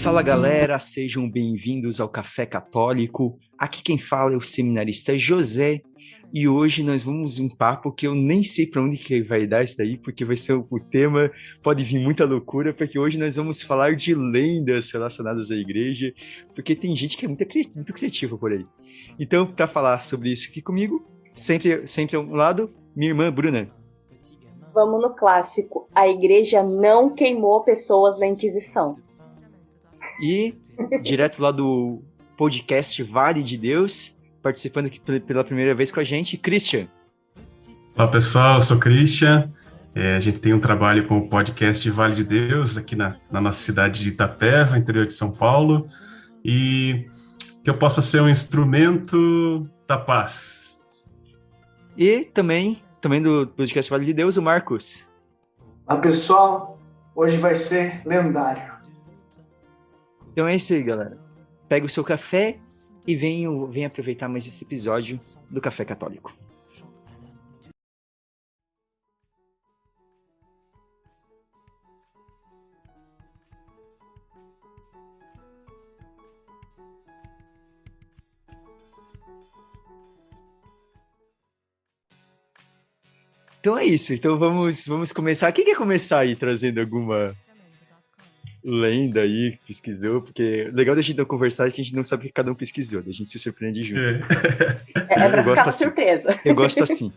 Fala galera, sejam bem-vindos ao Café Católico. Aqui quem fala é o seminarista José e hoje nós vamos um papo que eu nem sei para onde que vai dar isso daí, porque vai ser o tema, pode vir muita loucura, porque hoje nós vamos falar de lendas relacionadas à igreja, porque tem gente que é muito criativa por aí. Então, para falar sobre isso aqui comigo, sempre ao lado, minha irmã Bruna. Vamos no clássico, a igreja não queimou pessoas na Inquisição. E, direto lá do podcast Vale de Deus, participando aqui pela primeira vez com a gente, Christian. Olá pessoal, eu sou o Christian, a gente tem um trabalho com o podcast Vale de Deus aqui na nossa cidade de Itapeva, interior de São Paulo, e que eu possa ser um instrumento da paz. E também do podcast Vale de Deus, o Marcos. Olá pessoal, hoje vai ser lendário. Então é isso aí, galera. Pega o seu café e vem aproveitar mais esse episódio do Café Católico. Então é isso. Então vamos começar. Quem quer começar aí trazendo alguma lenda aí que pesquisou, porque legal da gente não conversar é que a gente não sabe o que cada um pesquisou, a gente se surpreende junto. É pra ficar uma surpresa. Eu gosto assim.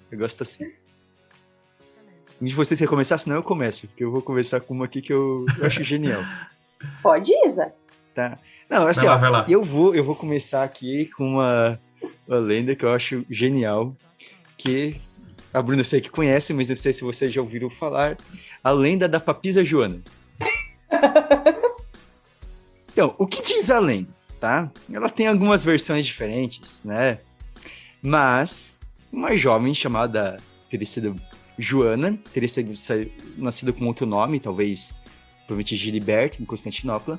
De vocês querem começar, senão eu começo, porque eu vou conversar com uma aqui que eu acho genial. Pode, Isa? Tá. Não, assim, vai lá. Eu vou começar aqui com uma lenda que eu acho genial, que a Bruna eu sei que conhece, mas não sei se vocês já ouviram falar, a lenda da Papisa Joana. Então, o que diz a lenda, tá? Ela tem algumas versões diferentes, né? Mas uma jovem chamada Teresina Joana, teria nascido com outro nome, talvez provavelmente Giliberto, em Constantinopla,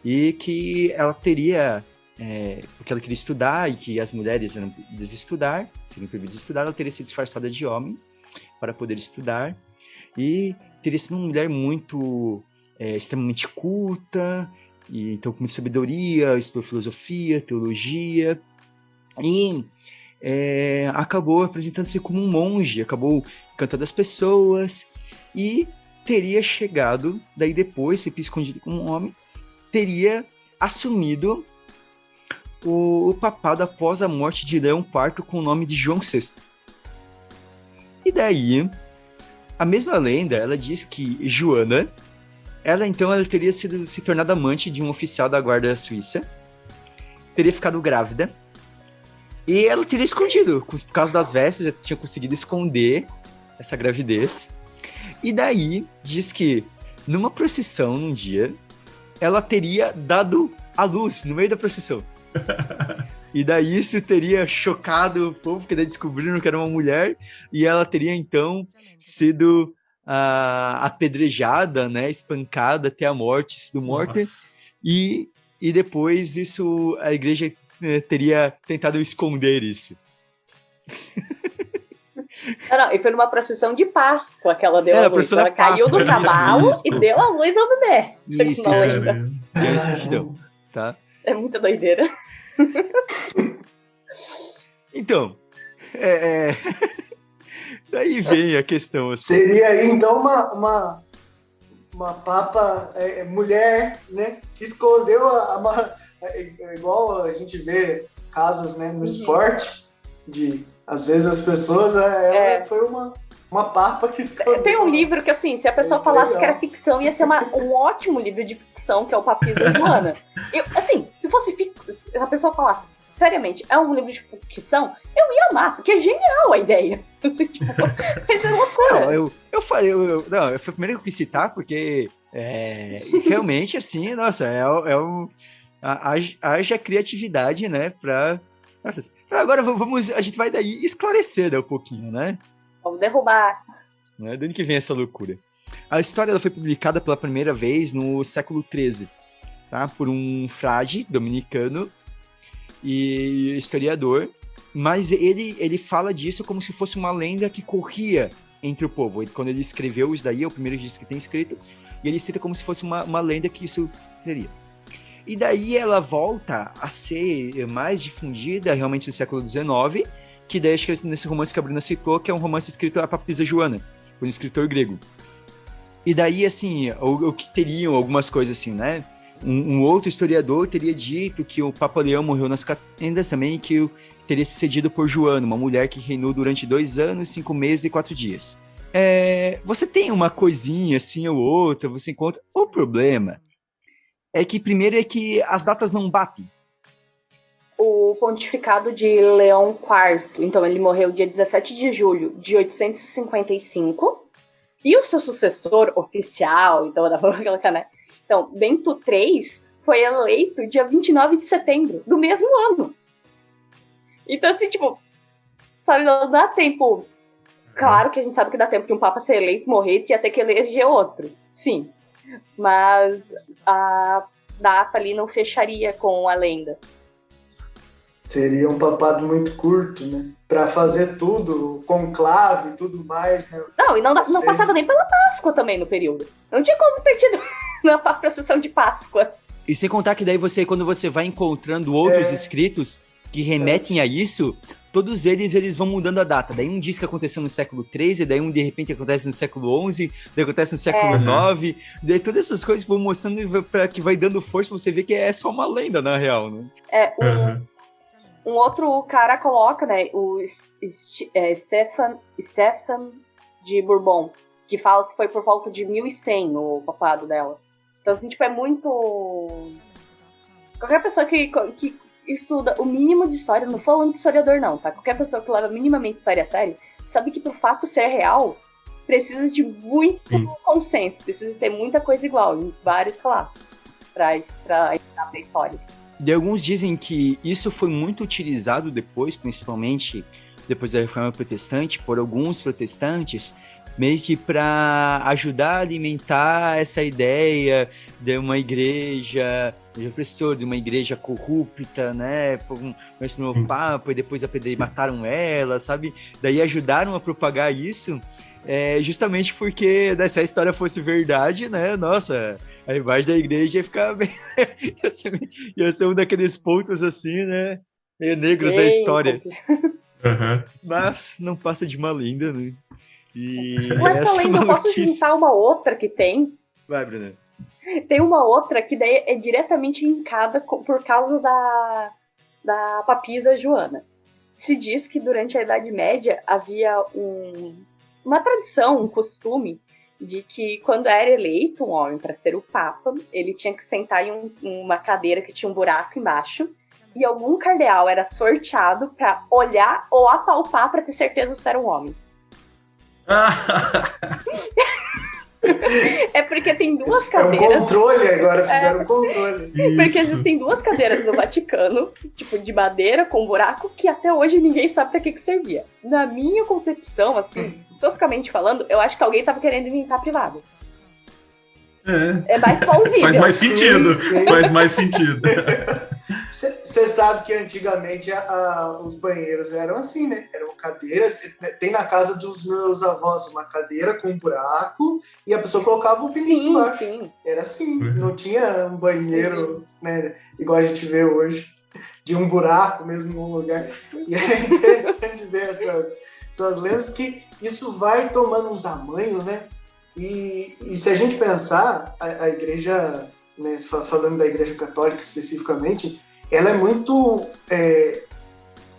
e que ela teria, porque ela queria estudar e que as mulheres eram proibidas de estudar, seriam proibidas de estudar, ela teria sido disfarçada de homem para poder estudar e teria sido uma mulher muito extremamente culta, e então com muita sabedoria, estudou filosofia, teologia, e acabou apresentando-se como um monge, acabou cantando as pessoas, e teria chegado, daí depois, se escondido como um homem, teria assumido o papado após a morte de Leão IV com o nome de João VI. E daí, a mesma lenda, ela diz que Joana, ela teria se tornado amante de um oficial da guarda suíça, teria ficado grávida, e ela teria escondido, por causa das vestes, ela tinha conseguido esconder essa gravidez. E daí, diz que, numa procissão, num dia, ela teria dado à luz, no meio da procissão. E daí isso teria chocado o povo, porque daí descobriram que era uma mulher, e ela teria, então, sido apedrejada, né, espancada até a morte, sido morta, e depois isso, a igreja teria tentado esconder isso. Não, e foi numa procissão de Páscoa que ela deu a luz. Ela caiu do cavalo e deu a luz ao bebê. Isso. Tá? É muita doideira. Então, daí vem a questão. Assim. Seria aí, então, uma papa mulher, né, que escondeu igual a gente vê casos, né, no esporte, às vezes as pessoas, foi uma papa que escondeu. Tem um livro que, assim, se a pessoa falasse que era ficção, ia ser um ótimo livro de ficção, que é o Papisa Joana. Assim, se a pessoa falasse, seriamente, é um livro de ficção, eu ia amar, porque é genial a ideia. Assim, tipo, mas é loucura. Não, eu fui o primeiro que eu quis citar, porque realmente, assim, nossa, haja criatividade, né, nossa, agora a gente vai daí esclarecer, né, um pouquinho, né? Vamos derrubar. Né? De onde que vem essa loucura? A história ela foi publicada pela primeira vez no século XIII, tá? Por um frade dominicano e historiador, mas ele fala disso como se fosse uma lenda que corria entre o povo. Quando ele escreveu isso daí, é o primeiro disco que tem escrito, e ele cita como se fosse uma lenda que isso seria. E daí ela volta a ser mais difundida realmente no século XIX, que daí acho que nesse romance que a Bruna citou, que é um romance escrito a Papisa Joana, por um escritor grego. E daí, assim, o que teriam algumas coisas assim, né? Um outro historiador teria dito que o Papa Leão morreu nas catendas também, que teria sucedido por Joana, uma mulher que reinou durante 2 anos, 5 meses e 4 dias. Você tem uma coisinha assim ou outra, você encontra... O problema é que, primeiro, é que as datas não batem. O pontificado de Leão IV, então ele morreu dia 17 de julho de 855, e o seu sucessor oficial, então, da colocar, né? Então, Bento III foi eleito dia 29 de setembro do mesmo ano. Então, assim, tipo, sabe, não dá tempo. Claro que a gente sabe que dá tempo de um papa ser eleito, morrer, e ia ter que eleger outro. Sim. Mas a data ali não fecharia com a lenda. Seria um papado muito curto, né? Pra fazer tudo, conclave e tudo mais, né? Não, e não passava nem pela Páscoa também no período. Não tinha como ter tido na procissão de Páscoa. E sem contar que daí quando você vai encontrando outros escritos que remetem a isso, todos eles vão mudando a data. Daí um diz que aconteceu no século XIII, daí um de repente acontece no século XI, daí acontece no século IX, daí todas essas coisas vão mostrando para que vai dando força pra você ver que é só uma lenda, na real, né? Um outro cara coloca, né, o Stefan de Bourbon, que fala que foi por volta de 1100 o papado dela. Então, assim, tipo, é muito... Qualquer pessoa que estuda o mínimo de história, não falando de historiador não, tá? Qualquer pessoa que leva minimamente história a sério, sabe que pro fato ser real, precisa de muito consenso, precisa ter muita coisa igual em vários relatos pra entrar pra história. E alguns dizem que isso foi muito utilizado depois, principalmente depois da Reforma Protestante, por alguns protestantes, meio que para ajudar a alimentar essa ideia de uma igreja opressora, de uma igreja corrupta, né, por um novo papa, e depois mataram ela, sabe? Daí ajudaram a propagar isso, justamente porque se a história fosse verdade, né, nossa, a imagem da igreja ia ficar bem... ia ser um daqueles pontos assim, né, meio negros da história. Mas não passa de uma lenda, né? E com essa lenda eu posso juntar uma outra que tem. Vai, Bruna. Tem uma outra que daí é diretamente linkada por causa da papisa Joana. Se diz que durante a Idade Média havia uma tradição, um costume, de que quando era eleito um homem para ser o papa, ele tinha que sentar em uma cadeira que tinha um buraco embaixo, e algum cardeal era sorteado para olhar ou apalpar para ter certeza se era um homem. É porque tem duas cadeiras. É um controle agora, fizeram um controle. Porque existem 2 cadeiras no Vaticano, tipo, de madeira com buraco, que até hoje ninguém sabe pra que servia. Na minha concepção, assim, toscamente falando, eu acho que alguém tava querendo inventar privado. É mais plausível. Faz mais sentido. Sim. Faz mais sentido. Você sabe que antigamente os banheiros eram assim, né? Eram cadeiras. Tem na casa dos meus avós uma cadeira com um buraco e a pessoa colocava o pininho embaixo. Sim. Era assim. Não tinha um banheiro, né? Igual a gente vê hoje, de um buraco mesmo num lugar. E é interessante ver essas lendas que isso vai tomando um tamanho, né? E se a gente pensar, a igreja, né, falando da igreja católica especificamente, ela é muito...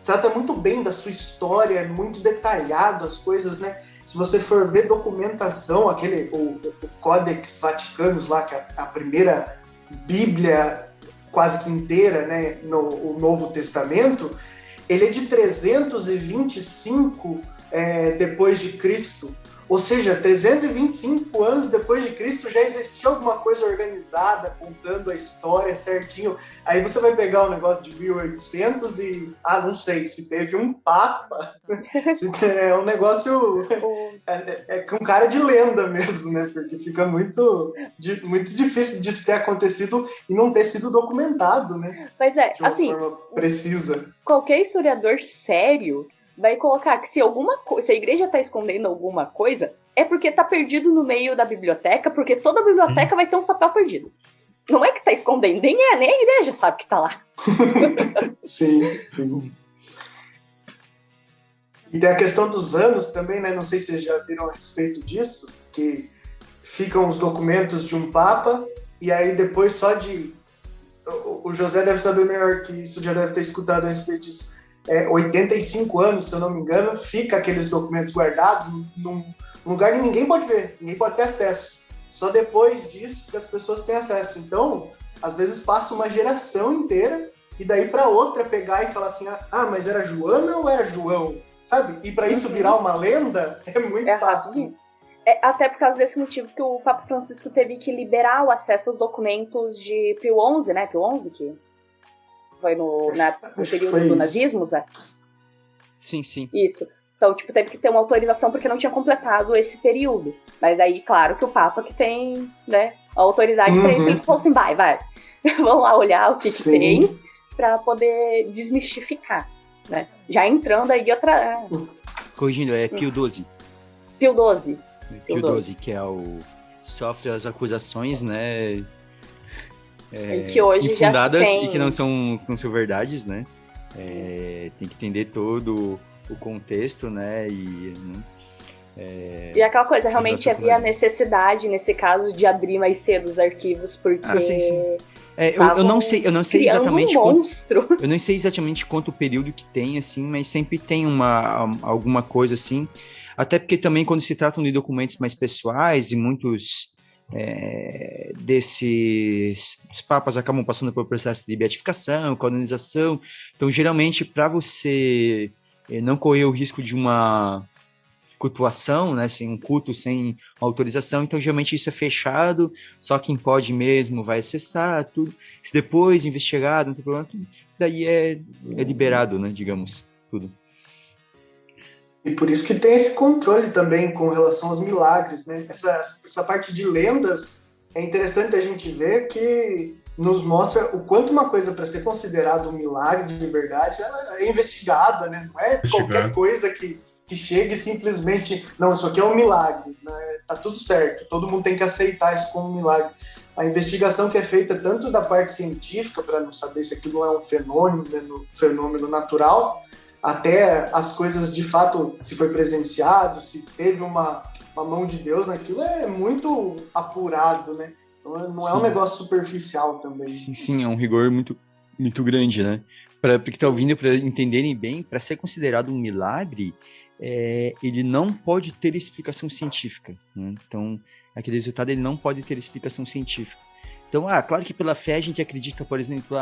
trata muito bem da sua história, é muito detalhado as coisas, né? Se você for ver documentação, o Codex Vaticanus lá, que é a primeira Bíblia quase que inteira, né, o Novo Testamento, ele é de 325 depois de Cristo. Ou seja, 325 anos depois de Cristo já existia alguma coisa organizada, contando a história certinho. Aí você vai pegar um negócio de 1800 e... não sei, se teve um papa. É um negócio... com cara de lenda mesmo, né? Porque fica muito difícil de ter acontecido e não ter sido documentado, né? Mas de uma assim... forma precisa. Qualquer historiador sério vai colocar que se a igreja está escondendo alguma coisa, é porque está perdido no meio da biblioteca, porque toda biblioteca vai ter uns papel perdido. Não é que tá escondendo, nem a igreja sabe que tá lá. Sim. E tem a questão dos anos também, né? Não sei se vocês já viram a respeito disso, que ficam os documentos de um papa, e aí depois só de... O José deve saber melhor que isso, já deve ter escutado a respeito disso. 85 anos, se eu não me engano, fica aqueles documentos guardados num lugar que ninguém pode ver, ninguém pode ter acesso. Só depois disso que as pessoas têm acesso. Então, às vezes passa uma geração inteira, e daí para outra pegar e falar assim, mas era Joana ou era João? Sabe? E para isso virar uma lenda, é muito fácil. Até por causa desse motivo que o Papa Francisco teve que liberar o acesso aos documentos de Pio XI, né? Pio XI, que foi no período do nazismo, Zé? Sim. Isso. Então, teve que ter uma autorização porque não tinha completado esse período. Mas aí, claro que o Papa que tem, né, a autoridade para isso, ele falou assim, vai. Vamos lá olhar o que tem para poder desmistificar, né? Já entrando aí outra... Corrigindo, é Pio XII. Pio XII, que é sofre as acusações, né? que hoje infundadas já se tem... e que não são verdades, né? Tem que entender todo o contexto, né? E aquela coisa, realmente havia a necessidade, nesse caso, de abrir mais cedo os arquivos, porque... Sim. Eu não sei exatamente um monstro. Eu não sei exatamente quanto período que tem, assim, mas sempre tem alguma coisa assim. Até porque também quando se tratam de documentos mais pessoais e muitos os papas acabam passando por processo de beatificação, canonização. Então, geralmente, para você não correr o risco de uma cultuação, né, sem um culto, sem autorização, então geralmente isso é fechado, só quem pode mesmo vai acessar tudo, se depois investigado, não tem problema, daí é liberado, né, digamos, tudo. E por isso que tem esse controle também com relação aos milagres, né, essa parte de lendas é interessante a gente ver que nos mostra o quanto uma coisa para ser considerada um milagre de verdade, ela é investigada, né, não é qualquer coisa que chegue simplesmente, não, isso aqui é um milagre, né? Tá tudo certo, todo mundo tem que aceitar isso como um milagre. A investigação que é feita tanto da parte científica, para não saber se aquilo é um fenômeno natural, até as coisas de fato, se foi presenciado, se teve uma mão de Deus naquilo, é muito apurado, né? Então, não é um negócio superficial também. Sim, é um rigor muito, muito grande, né? Para que está ouvindo, para entenderem bem, para ser considerado um milagre, ele não pode ter explicação científica, né? Então, aquele resultado ele não pode ter explicação científica. Então, claro que pela fé a gente acredita, por exemplo,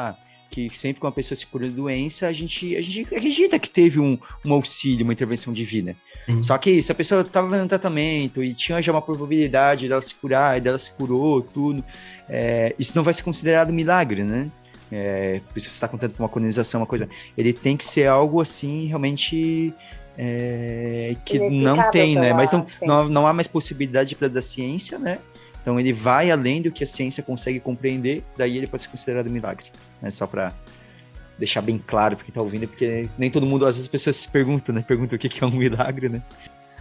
que sempre que uma pessoa se cura de doença, a gente acredita que teve um auxílio, uma intervenção divina. Só que se a pessoa estava fazendo tratamento e tinha já uma probabilidade dela se curar, e dela se curou, tudo, isso não vai ser considerado milagre, né? Por isso você está contando com uma canonização, uma coisa. Ele tem que ser algo assim, realmente... que não tem, né? Mas não há mais possibilidade para da ciência, né? Então ele vai além do que a ciência consegue compreender, daí ele pode ser considerado milagre, né? Só para deixar bem claro para quem tá ouvindo, porque nem todo mundo, às vezes as pessoas se perguntam, né? Perguntam o que é um milagre, né?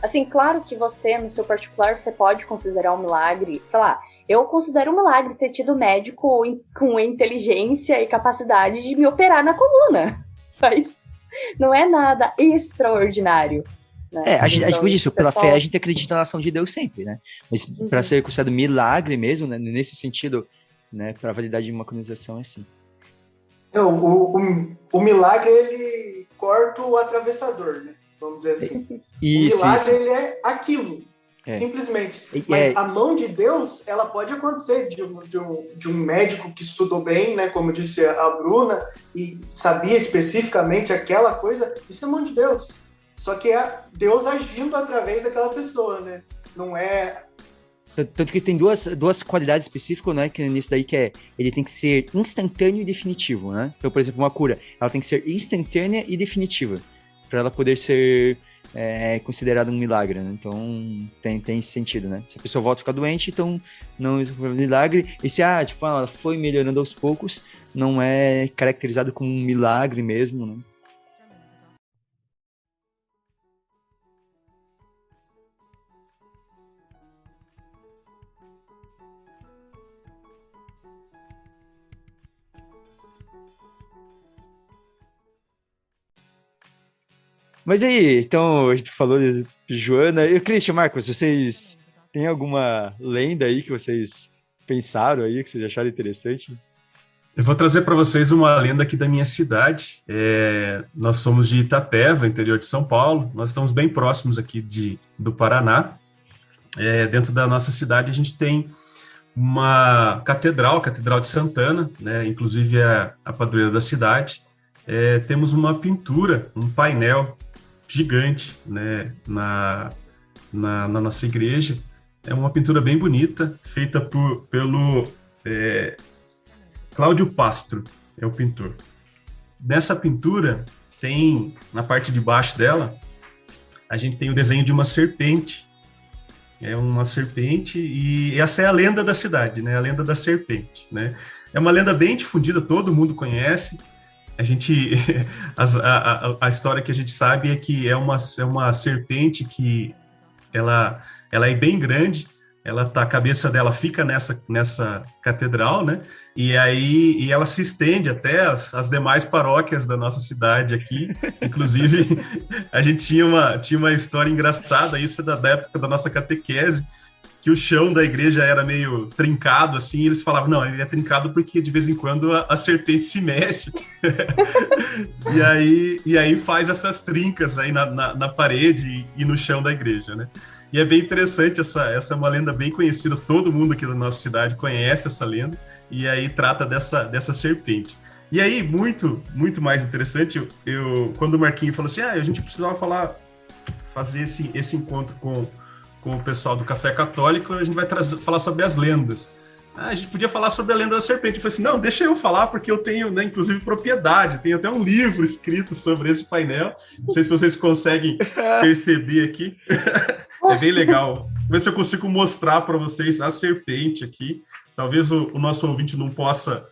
Assim, claro que você, no seu particular, você pode considerar um milagre, sei lá, eu considero um milagre ter tido médico com inteligência e capacidade de me operar na coluna, mas não é nada extraordinário. Né? A gente disse, pela fé a gente acredita na ação de Deus sempre, né? Mas para ser considerado milagre mesmo, né? Nesse sentido, né? Para a validade de uma canonização é assim. O milagre, ele corta o atravessador, né? Vamos dizer assim. Isso, o milagre, ele é aquilo. Simplesmente. Mas a mão de Deus, ela pode acontecer de um médico que estudou bem, né, como disse a Bruna, e sabia especificamente aquela coisa, isso é mão de Deus. Só que é Deus agindo através daquela pessoa, né? Não é... Tanto que tem duas qualidades específicas, né, que nisso daí que ele tem que ser instantâneo e definitivo, né? Então, por exemplo, uma cura, ela tem que ser instantânea e definitiva, para ela poder ser considerado um milagre, né? Então tem esse sentido, né? Se a pessoa volta a ficar doente, então não é um milagre. E se ela foi melhorando aos poucos, não é caracterizado como um milagre mesmo, né? Mas aí, então, a gente falou de Joana. E o Christian, Marcos, vocês têm alguma lenda aí que vocês pensaram aí, que vocês acharam interessante? Eu vou trazer para vocês uma lenda aqui da minha cidade. Nós somos de Itapeva, interior de São Paulo. Nós estamos bem próximos aqui do Paraná. Dentro da nossa cidade, a gente tem uma catedral, a Catedral de Santana, né? Inclusive é a padroeira da cidade. Temos uma pintura, um painel gigante, né? na nossa igreja. É uma pintura bem bonita, feita pelo Cláudio Pastro, é o pintor. Nessa pintura, tem, na parte de baixo dela, a gente tem o desenho de uma serpente. É uma serpente, e essa é a lenda da cidade, né? A lenda da serpente, né? É uma lenda bem difundida, todo mundo conhece. A história que a gente sabe é que é uma serpente que ela é bem grande. A cabeça dela fica nessa catedral, né? E ela se estende até as demais paróquias da nossa cidade aqui. Inclusive, a gente tinha uma história engraçada, isso é da época da nossa catequese, que o chão da igreja era meio trincado, assim, e eles falavam, não, ele é trincado porque de vez em quando a serpente se mexe. e aí faz essas trincas aí na parede e no chão da igreja, né? E é bem interessante, essa é uma lenda bem conhecida, todo mundo aqui da nossa cidade conhece essa lenda, e aí trata dessa serpente. E aí, muito, muito mais interessante, quando o Marquinhos falou assim, a gente precisava fazer esse encontro com o pessoal do Café Católico, a gente vai falar sobre as lendas. A gente podia falar sobre a lenda da serpente. Eu falei assim, não, deixa eu falar, porque eu tenho, né, inclusive, propriedade, tenho até um livro escrito sobre esse painel, não sei se vocês conseguem perceber aqui. É bem legal. Vou ver se eu consigo mostrar para vocês a serpente aqui. Talvez o nosso ouvinte não possa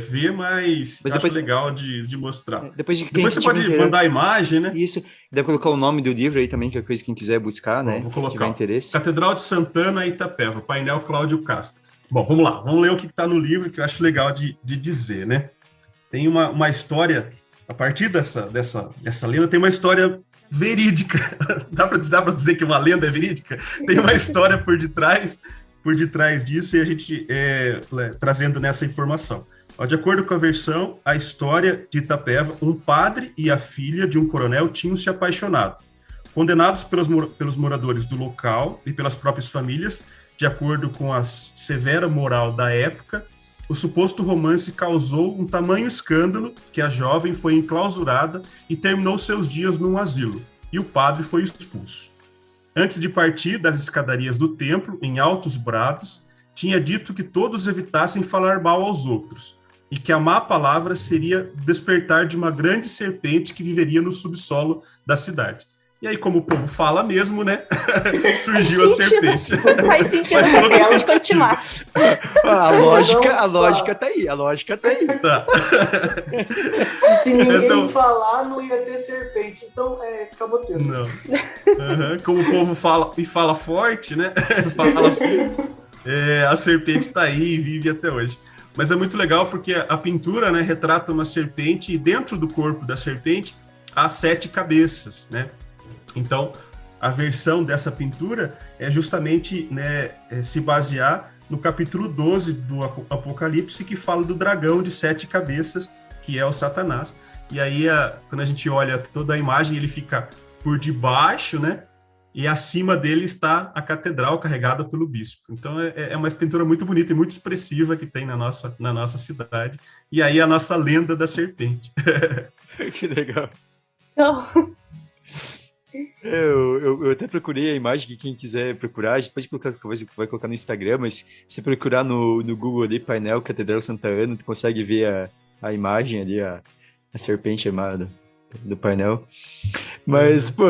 ver, mas acho depois, legal de mostrar. Depois você pode mandar a imagem, né? Isso. Deve colocar o nome do livro aí também, que é coisa que quem quiser buscar, né? Vou colocar. Se tiver interesse. Catedral de Santana, Itapeva, painel Cláudio Castro. Bom, vamos lá. Vamos ler o que está no livro, que eu acho legal de dizer, né? Tem uma história, a partir dessa lenda, tem uma história verídica. Dá para dizer que uma lenda é verídica? Tem uma história por detrás disso, e a gente trazendo nessa informação. De acordo com a versão, a história de Itapeva, um padre e a filha de um coronel tinham se apaixonado. Condenados pelos moradores do local e pelas próprias famílias, de acordo com a severa moral da época, o suposto romance causou um tamanho escândalo que a jovem foi enclausurada e terminou seus dias num asilo, e o padre foi expulso. Antes de partir das escadarias do templo, em altos brados, tinha dito que todos evitassem falar mal aos outros, e que a má palavra seria o despertar de uma grande serpente que viveria no subsolo da cidade. E aí, como o povo fala mesmo, né? Surgiu a serpente. Faz sentido ela continuar. A lógica tá aí, Tá. Se ninguém falar, não ia ter serpente. Então, acabou tendo. Não. Como o povo fala e fala forte, né? Fala firme. A serpente tá aí e vive até hoje. Mas é muito legal porque a pintura, né, retrata uma serpente e dentro do corpo da serpente há 7 cabeças, né? Então, a versão dessa pintura é justamente, né, se basear no capítulo 12 do Apocalipse, que fala do dragão de 7 cabeças, que é o Satanás. E aí, quando a gente olha toda a imagem, ele fica por debaixo, né? E acima dele está a catedral carregada pelo bispo. Então, é uma pintura muito bonita e muito expressiva que tem na nossa cidade. E aí, a nossa lenda da serpente. Que legal. Então... Eu até procurei a imagem, que quem quiser procurar, a gente pode colocar, talvez vai colocar no Instagram, mas se procurar no Google ali, painel Catedral Santa Ana, tu consegue ver a imagem ali, a serpente chamada do painel. Mas, pô,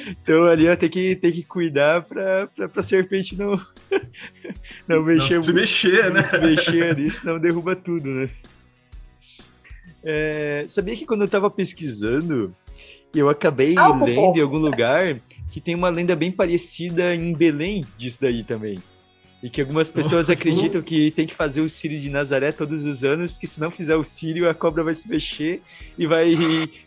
então ali tem que cuidar pra serpente não mexer. Não se mexer, né? Não se mexer ali, senão derruba tudo, né? Sabia que quando eu tava pesquisando, eu acabei lendo em algum lugar que tem uma lenda bem parecida em Belém disso daí também. E que algumas pessoas acreditam que tem que fazer o Círio de Nazaré todos os anos, porque se não fizer o Círio, a cobra vai se mexer e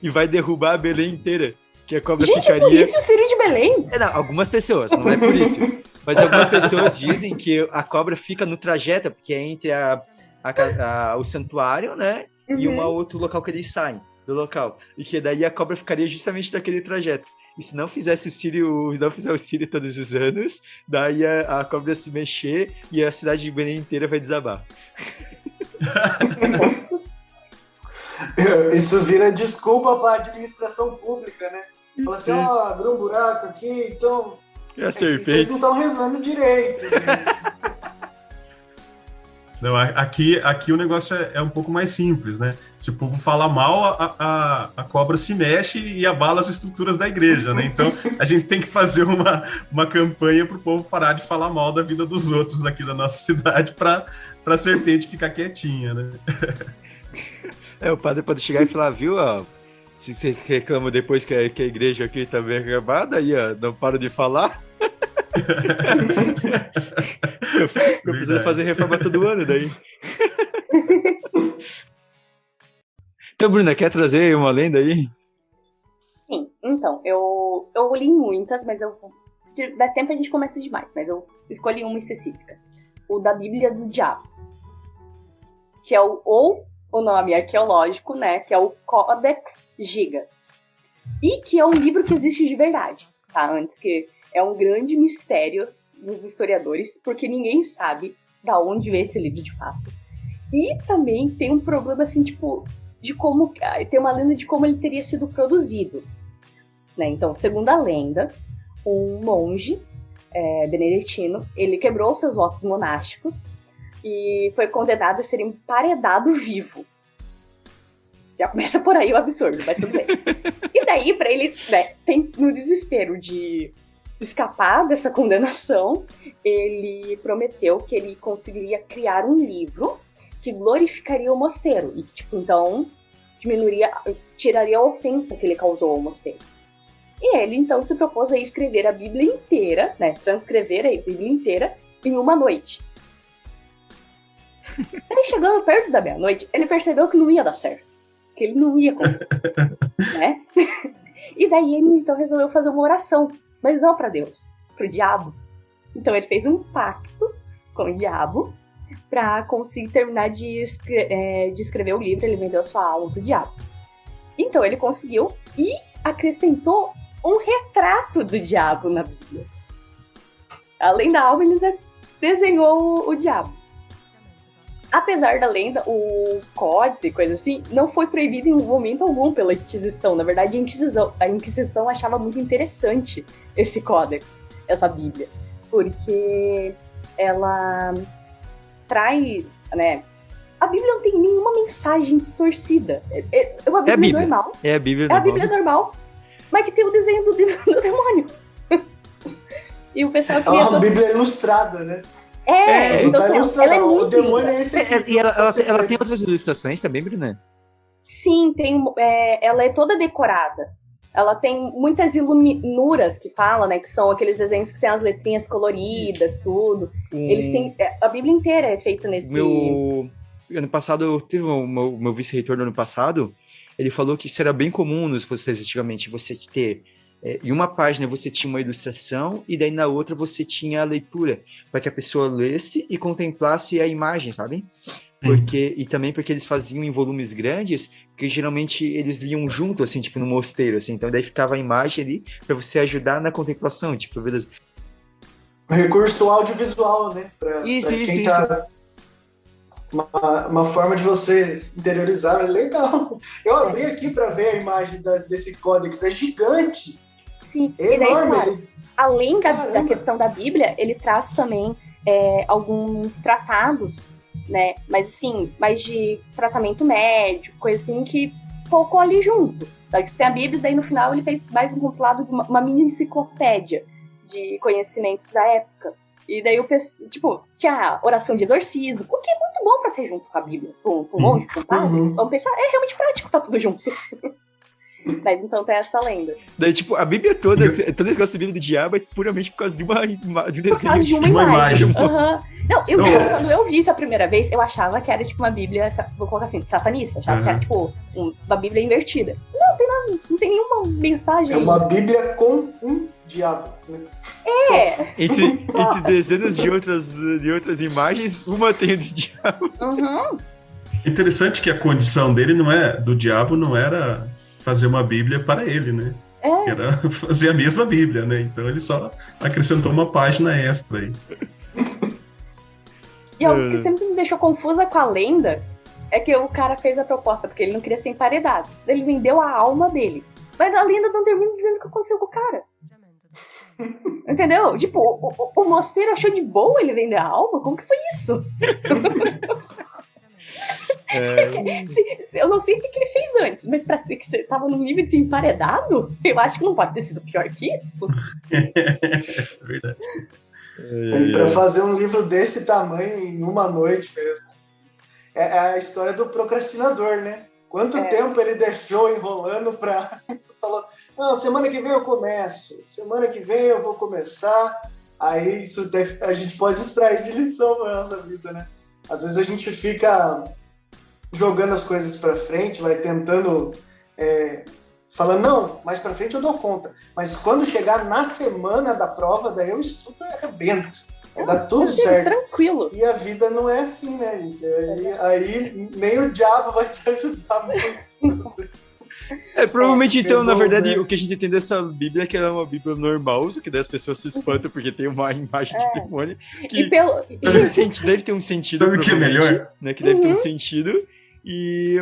vai derrubar a Belém inteira. Que a cobra Gente, ficaria... por isso o Círio de Belém? Não, algumas pessoas, não é por isso. Mas algumas pessoas dizem que a cobra fica no trajeto, porque é entre o santuário, né? E um outro local que eles saem do local. E que daí a cobra ficaria justamente naquele trajeto. E se não fizesse não fizer o Círio todos os anos, daí a cobra se mexer e a cidade de Belém inteira vai desabar. Nossa. Isso vira desculpa para a administração pública, né? Fala assim, abriu um buraco aqui, então... É a serpente. Vocês não estão rezando direito, gente. Não, aqui o negócio é um pouco mais simples, né? Se o povo fala mal, a cobra se mexe e abala as estruturas da igreja, né? Então, a gente tem que fazer uma campanha para o povo parar de falar mal da vida dos outros aqui da nossa cidade para a serpente ficar quietinha, né? O padre pode chegar e falar, viu, ó, se você reclama depois que a igreja aqui tá bem acabada, aí, ó, não para de falar. Eu preciso fazer reforma todo ano daí. Então, Bruna, quer trazer uma lenda aí? Sim, então, eu li muitas, mas se tiver tempo a gente comenta demais, mas eu escolhi uma específica. O da Bíblia do Diabo. Que é o nome arqueológico, né? Que é o Codex Gigas. E que é um livro que existe de verdade, tá? Antes que é um grande mistério dos historiadores, porque ninguém sabe da onde veio esse livro de fato. E também tem um problema, assim, tipo, de como... Tem uma lenda de como ele teria sido produzido, né? Então, segundo a lenda, um monge beneditino, ele quebrou seus votos monásticos e foi condenado a ser emparedado vivo. Já começa por aí o absurdo, mas tudo bem. E daí, pra ele, né, no desespero de escapar dessa condenação, ele prometeu que ele conseguiria criar um livro que glorificaria o mosteiro. E, tipo, então, tiraria a ofensa que ele causou ao mosteiro. E ele, então, se propôs a escrever a Bíblia inteira, né, transcrever a Bíblia inteira em uma noite. Aí, chegando perto da meia-noite, ele percebeu que não ia dar certo. Que ele não ia conseguir, né? E daí ele, então, resolveu fazer uma oração. Mas não para Deus, pro diabo. Então ele fez um pacto com o diabo para conseguir terminar de escrever o livro. Ele vendeu sua alma pro diabo. Então ele conseguiu e acrescentou um retrato do diabo na Bíblia. Além da alma, ele ainda desenhou o diabo. Apesar da lenda, o códice e coisa assim não foi proibido em momento algum pela Inquisição. Na verdade, a Inquisição achava muito interessante esse códex, essa Bíblia, porque ela traz, né? A Bíblia não tem nenhuma mensagem distorcida. É uma Bíblia normal. É a Bíblia normal. É a Bíblia normal, mas que tem o desenho do demônio. E o pessoal queria... É uma Bíblia ilustrada, né? Então, assim, ela é muito o demônio é esse. E ela tem outras ilustrações também, Bruna? Sim, tem. Ela é toda decorada. Ela tem muitas iluminuras que fala, né? Que são aqueles desenhos que tem as letrinhas coloridas, tudo. Eles têm. A Bíblia inteira é feita nesse. Ano passado, teve o meu vice-reitor do ano passado, ele falou que isso era bem comum nos postais antigamente, você ter. Em uma página você tinha uma ilustração e daí na outra você tinha a leitura, para que a pessoa lesse e contemplasse a imagem, sabe? E também porque eles faziam em volumes grandes, que geralmente eles liam junto, assim, tipo no mosteiro, assim, então daí ficava a imagem ali para você ajudar na contemplação, tipo, beleza. Recurso audiovisual, né? Isso. Uma forma de você interiorizar, é legal. Eu abri aqui para ver a imagem desse códex, é gigante. Sim, enorme. E daí, claro, além da questão da Bíblia, ele traz também alguns tratados, né? Mas assim, mais de tratamento médico, coisa assim, que colocou ali junto. Tem a Bíblia, daí no final ele fez mais um compilado de uma mini enciclopédia de conhecimentos da época. E daí o pessoal, tipo, tinha oração de exorcismo, o que é muito bom pra ter junto com a Bíblia. Pro monge, pro padre. Vamos pensar, é realmente prático, tá tudo junto. Mas então tem essa lenda. Daí, tipo, a Bíblia toda, todo negócio da Bíblia do diabo é puramente por causa de um Por causa de desenho. uma imagem. imagem. Aham. Não, quando eu vi isso a primeira vez, eu achava que era tipo uma Bíblia, vou colocar assim, satanista. Achava que era tipo uma Bíblia invertida. Não, tem nada, não tem nenhuma mensagem. É uma Bíblia com um diabo. Né? Entre dezenas de outras imagens, uma tem o do diabo. Uhum. Interessante que a condição dele do diabo não era fazer uma Bíblia para ele, né? Era fazer a mesma Bíblia, né? Então ele só acrescentou uma página extra aí. E algo que sempre me deixou confusa com a lenda é que o cara fez a proposta, porque ele não queria ser emparedado. Ele vendeu a alma dele. Mas a lenda não termina dizendo o que aconteceu com o cara. Entendeu? Tipo, o mosteiro achou de boa ele vender a alma? Como que foi isso? Eu não sei o que ele fez antes, mas pra ser que você tava no nível de ser emparedado, eu acho que não pode ter sido pior que isso. É verdade. Pra fazer um livro desse tamanho em uma noite mesmo. É a história do procrastinador, né? Quanto tempo ele deixou enrolando pra... Falou, não, semana que vem eu começo, semana que vem eu vou começar. Aí isso a gente pode extrair de lição pra nossa vida, né? Às vezes a gente fica jogando as coisas pra frente, vai tentando... falando, não, mais pra frente eu dou conta. Mas quando chegar na semana da prova, daí eu estudo e arrebento. Dá tudo certo. Tranquilo. E a vida não é assim, né, gente? Aí nem o diabo vai te ajudar muito. Provavelmente, então, na verdade, né? o que a gente tem dessa Bíblia é que ela é uma Bíblia normal, só que daí as pessoas se espantam porque tem uma imagem de demônio que deve ter um sentido. Sabe o que é melhor? Né, que deve ter um sentido.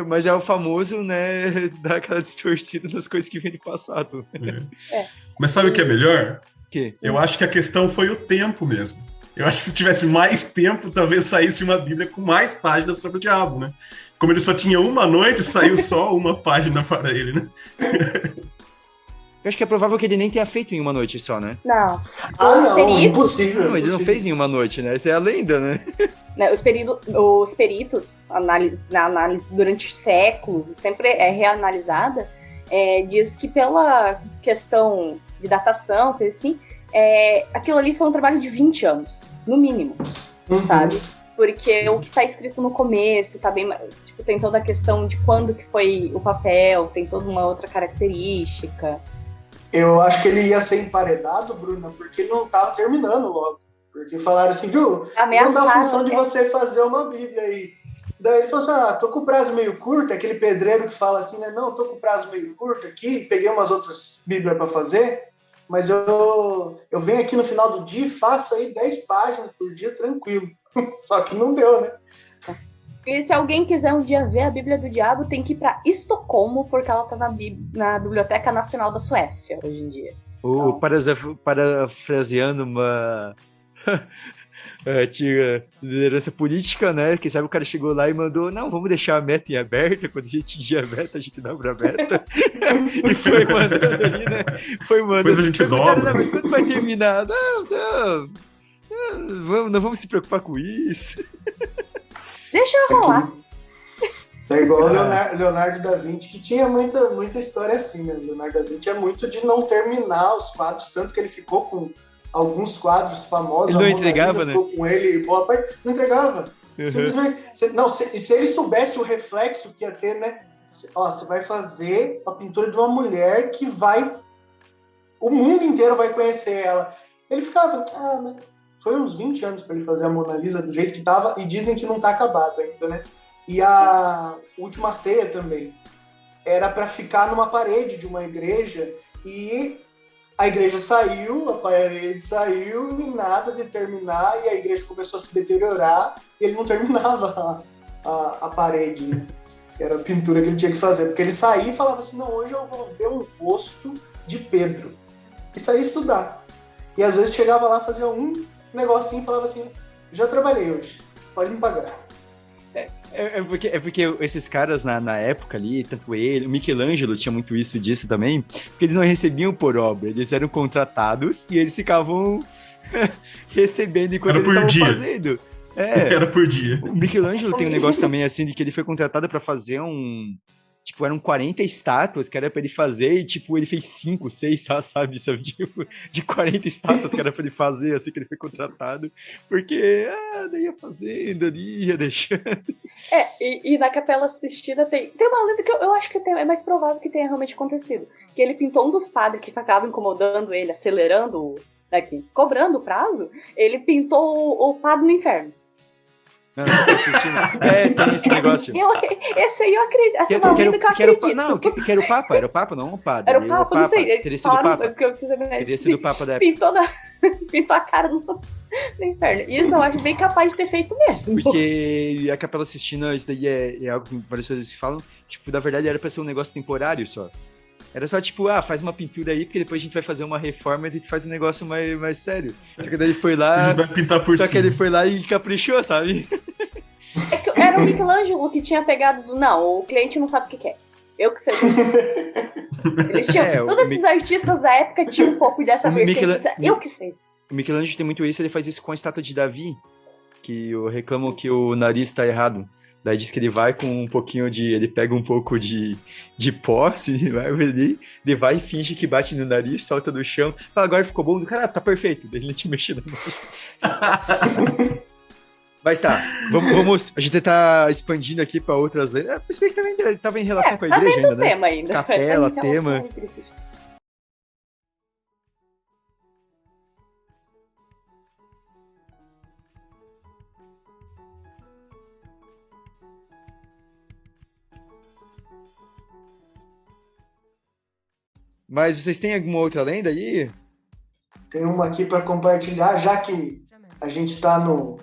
Mas é o famoso, né, dar aquela distorcida nas coisas que vem do passado. Mas sabe o que é melhor? Que? Eu acho que a questão foi o tempo mesmo. Eu acho que se tivesse mais tempo, talvez saísse uma Bíblia com mais páginas sobre o diabo, né? Como ele só tinha uma noite, saiu só uma página para ele, né? Eu acho que é provável que ele nem tenha feito em uma noite só, né? Não. Não, impossível. Não, ele não fez em uma noite, né? Essa é a lenda, né? Os peritos, na análise durante séculos, sempre é reanalisada, diz que pela questão de datação, coisa assim, aquilo ali foi um trabalho de 20 anos, no mínimo, sabe? Porque o que está escrito no começo tá bem... Tipo, tem toda a questão de quando que foi o papel, tem toda uma outra característica. Eu acho que ele ia ser emparedado, Bruna, porque ele não estava terminando logo. Porque falaram assim, viu? Não dá a função de você fazer uma Bíblia aí. Daí ele falou assim, tô com o prazo meio curto, aquele pedreiro que fala assim, né? Não, tô com o prazo meio curto aqui, peguei umas outras Bíblias para fazer, mas eu venho aqui no final do dia e faço aí 10 páginas por dia tranquilo. Só que não deu, né? E se alguém quiser um dia ver a Bíblia do Diabo, tem que ir para Estocolmo, porque ela tá na Biblioteca Nacional da Suécia, hoje em dia. Parafraseando uma antiga liderança política, né? Quem sabe o cara chegou lá e mandou, não, vamos deixar a meta em aberta, quando a gente atingir a meta, a gente dobra a meta. E foi mandando ali, né? Foi mandando. Depois a gente dobra. Não, mas quando vai terminar? Não vamos se preocupar com isso. Deixa eu rolar. É igual o Leonardo da Vinci, que tinha muita história assim, né? Leonardo da Vinci é muito de não terminar os quadros, tanto que ele ficou com alguns quadros famosos. Ele não entregava, né? Ficou com ele, boa parte, não entregava. Simplesmente. Se ele soubesse o reflexo que ia ter, né? Você vai fazer a pintura de uma mulher que o mundo inteiro vai conhecer ela. Ele ficava, mas foi uns 20 anos para ele fazer a Mona Lisa do jeito que tava, e dizem que não tá acabado ainda, né? E a Última Ceia também era para ficar numa parede de uma igreja, e a igreja saiu, a parede saiu, e nada de terminar, e a igreja começou a se deteriorar, e ele não terminava a parede, né? Que era a pintura que ele tinha que fazer, porque ele saía e falava assim, não, hoje eu vou ver um rosto de Pedro, e saía estudar. E às vezes chegava lá, fazia um negocinho e falava assim, já trabalhei hoje, pode me pagar. É porque esses caras na época ali, tanto ele, o Michelangelo tinha muito disso também, porque eles não recebiam por obra, eles eram contratados e eles ficavam recebendo enquanto eles estavam fazendo. Era por dia. O Michelangelo tem um negócio também assim, de que ele foi contratado para fazer um tipo, eram 40 estátuas que era pra ele fazer e, tipo, ele fez 5, 6, sabe? Tipo, de 40 estátuas que era pra ele fazer, assim, que ele foi contratado. Porque, daí ia fazendo ali, ia deixando. E na Capela Sistina tem uma lenda que eu acho que é mais provável que tenha realmente acontecido. Que ele pintou um dos padres que ficava incomodando ele, acelerando, aqui, cobrando o prazo, ele pintou o padre no inferno. Não assistindo. Tem esse negócio. Esse aí eu acredito. Essa é uma lenda que eu acredito. Não, que era o Papa. Era o Papa, não o padre. Era o Papa, não sei. Teria sido o Papa. Teria sido o Papa da época. Pintou a cara no inferno. E isso eu acho bem capaz de ter feito mesmo. Porque a Capela Sistina, isso daí é algo que várias pessoas falam, tipo, na verdade era pra ser um negócio temporário só. Era só tipo, faz uma pintura aí, porque depois a gente vai fazer uma reforma e a gente faz um negócio mais sério. Só que daí ele foi lá... A gente vai pintar por cima. Só que ele foi lá e caprichou, sabe? É que era o Michelangelo que tinha pegado... Não, o cliente não sabe o que quer. Eu que sei. Eles tinham... Todos esses artistas da época tinham um pouco dessa vertente. Eu que sei. O Michelangelo tem muito isso, ele faz isso com a estátua de Davi, que reclamam que o nariz tá errado. Daí diz que ele vai com um pouquinho de... Ele pega um pouco de pó, assim, vai ali, ele vai e finge que bate no nariz, solta do chão. Fala, agora ficou bom. Cara, tá perfeito. Daí ele te mexe na mão. Mas tá, vamos... A gente tá expandindo aqui pra outras lendas. Mas bem que também tava em relação com a igreja ainda, né? Tema ainda. Capela, tema... Mas vocês têm alguma outra lenda aí? Tem uma aqui para compartilhar, já que a gente está no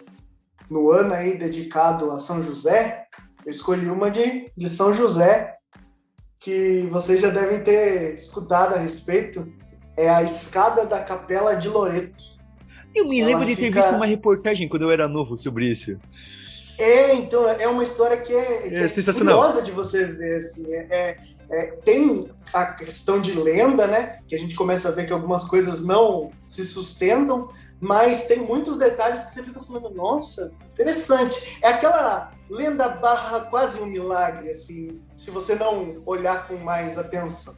ano aí dedicado a São José. Eu escolhi uma de São José, que vocês já devem ter escutado a respeito. É a escada da Capela de Loreto. Eu me lembro de ter visto uma reportagem quando eu era novo sobre isso. Então, é uma história que é sensacional. Curiosa de você ver, assim. Tem a questão de lenda, né? Que a gente começa a ver que algumas coisas não se sustentam, mas tem muitos detalhes que você fica falando, nossa, interessante. É aquela lenda barra quase um milagre, assim, se você não olhar com mais atenção.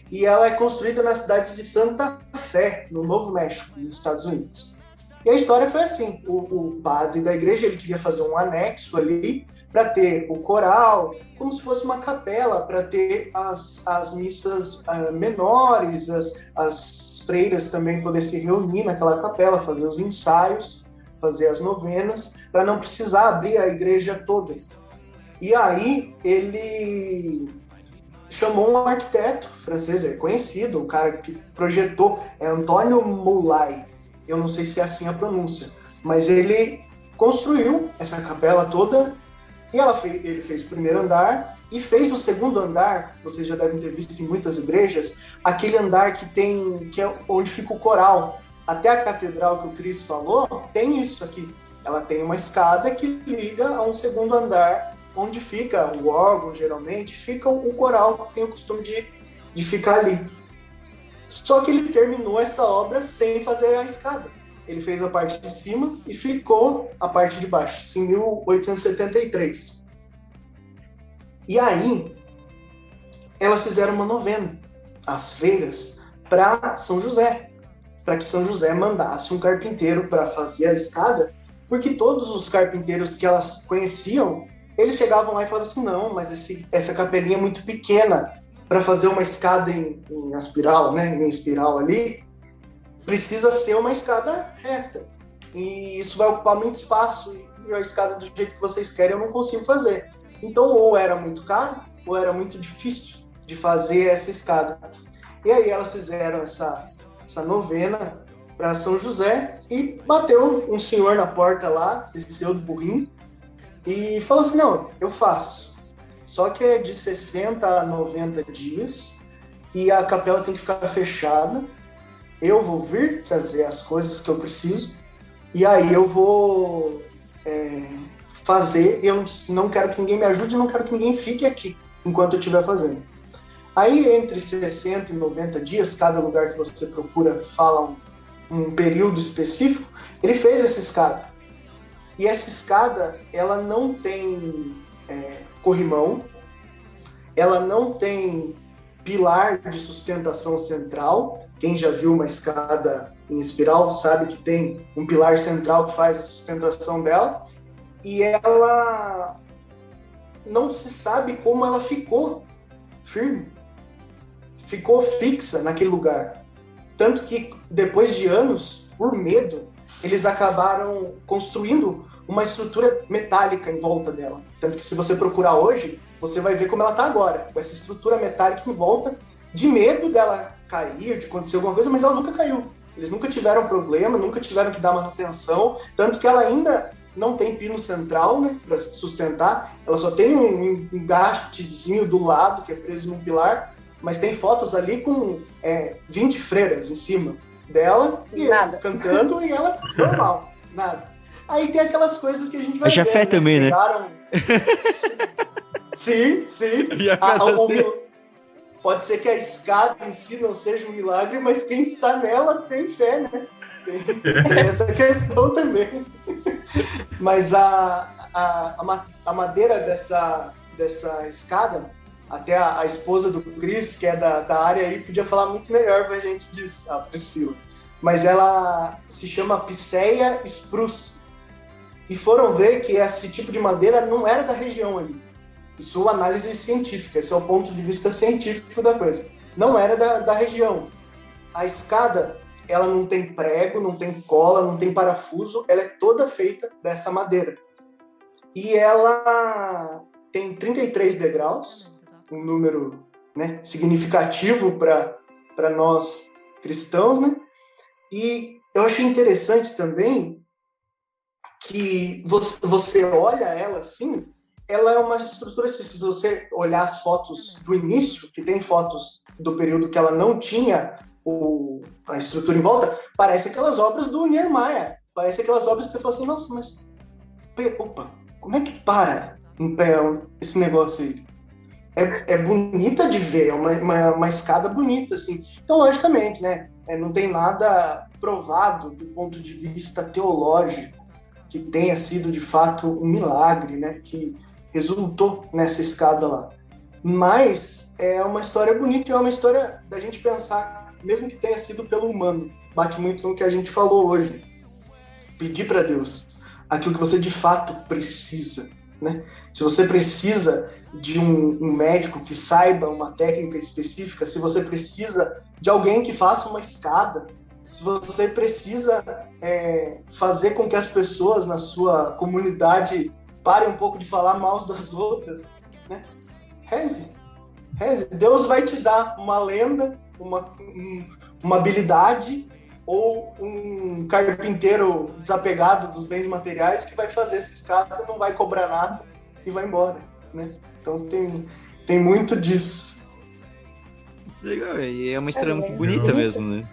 E ela é construída na cidade de Santa Fé, no Novo México, nos Estados Unidos. E a história foi assim, o padre da igreja ele queria fazer um anexo ali para ter o coral, como se fosse uma capela, para ter as missas menores, as freiras também poder se reunir naquela capela, fazer os ensaios, fazer as novenas, para não precisar abrir a igreja toda. E aí ele chamou um arquiteto francês, é conhecido, um cara que projetou, é Antônio Moulay. Eu não sei se é assim a pronúncia, mas ele construiu essa capela toda e ele fez o primeiro andar e fez o segundo andar. Vocês já devem ter visto em muitas igrejas, aquele andar que é onde fica o coral. Até a catedral que o Cris falou, tem isso aqui. Ela tem uma escada que liga a um segundo andar, onde fica o órgão, geralmente, fica o coral, que tem o costume de ficar ali. Só que ele terminou essa obra sem fazer a escada. Ele fez a parte de cima e ficou a parte de baixo, isso em 1873. E aí, elas fizeram uma novena, as freiras, para São José, para que São José mandasse um carpinteiro para fazer a escada, porque todos os carpinteiros que elas conheciam, eles chegavam lá e falavam assim, não, mas essa capelinha é muito pequena, para fazer uma escada em espiral, né, em espiral ali, precisa ser uma escada reta. E isso vai ocupar muito espaço, e a escada do jeito que vocês querem eu não consigo fazer. Então, ou era muito caro, ou era muito difícil de fazer essa escada. E aí elas fizeram essa novena para São José, e bateu um senhor na porta lá, desceu do burrinho, e falou assim, não, eu faço. Só que é de 60 a 90 dias e a capela tem que ficar fechada. Eu vou vir trazer as coisas que eu preciso e aí eu vou fazer. Eu não quero que ninguém me ajude, não quero que ninguém fique aqui enquanto eu estiver fazendo. Aí, entre 60 e 90 dias, cada lugar que você procura fala um período específico, ele fez essa escada. E essa escada, ela não tem corrimão, ela não tem pilar de sustentação central. Quem já viu uma escada em espiral sabe que tem um pilar central que faz a sustentação dela, e ela não se sabe como ela ficou firme, ficou fixa naquele lugar. Tanto que depois de anos, por medo, eles acabaram construindo uma estrutura metálica em volta dela. Tanto que se você procurar hoje, você vai ver como ela está agora, com essa estrutura metálica em volta, de medo dela cair, de acontecer alguma coisa, mas ela nunca caiu. Eles nunca tiveram problema, nunca tiveram que dar manutenção, tanto que ela ainda não tem pino central, né, para sustentar, ela só tem um engastezinho do lado, que é preso num pilar, mas tem fotos ali com 20 freiras em cima dela, e nada. Cantando, e ela normal, nada. Aí tem aquelas coisas que a gente vai Já fé também, né? Sim. Já Pode ser que a escada em si não seja um milagre, mas quem está nela tem fé, né? Tem essa questão também. Mas a madeira dessa escada, até a esposa do Chris, que é da área aí, podia falar muito melhor pra gente disso, a Priscila. Mas ela se chama Picea spruce. E foram ver que esse tipo de madeira não era da região ali. Isso é análise científica, esse é o ponto de vista científico da coisa. Não era da região. A escada, ela não tem prego, não tem cola, não tem parafuso, ela é toda feita dessa madeira. E ela tem 33 degraus, um número, né, significativo para nós cristãos, né? E eu achei interessante também que você olha ela assim, ela é uma estrutura, se você olhar as fotos do início, que tem fotos do período que ela não tinha a estrutura em volta, parece aquelas obras do Niemeyer, parece aquelas obras que você fala assim, nossa, mas opa, como é que para em pé esse negócio aí? É bonita de ver, é uma escada bonita, assim. Então, logicamente, né, não tem nada provado do ponto de vista teológico que tenha sido, de fato, um milagre, né, que resultou nessa escada lá. Mas é uma história bonita e é uma história da gente pensar, mesmo que tenha sido pelo humano. Bate muito no que a gente falou hoje. Pedir para Deus aquilo que você de fato precisa, né? Se você precisa de um médico que saiba uma técnica específica, se você precisa de alguém que faça uma escada, se você precisa fazer com que as pessoas na sua comunidade parem um pouco de falar mal das outras, né? Reze. Deus vai te dar uma lenda, uma habilidade ou um carpinteiro desapegado dos bens materiais que vai fazer essa escada, não vai cobrar nada e vai embora, né? Então tem muito disso. Legal, e é uma história muito bonita mesmo, né?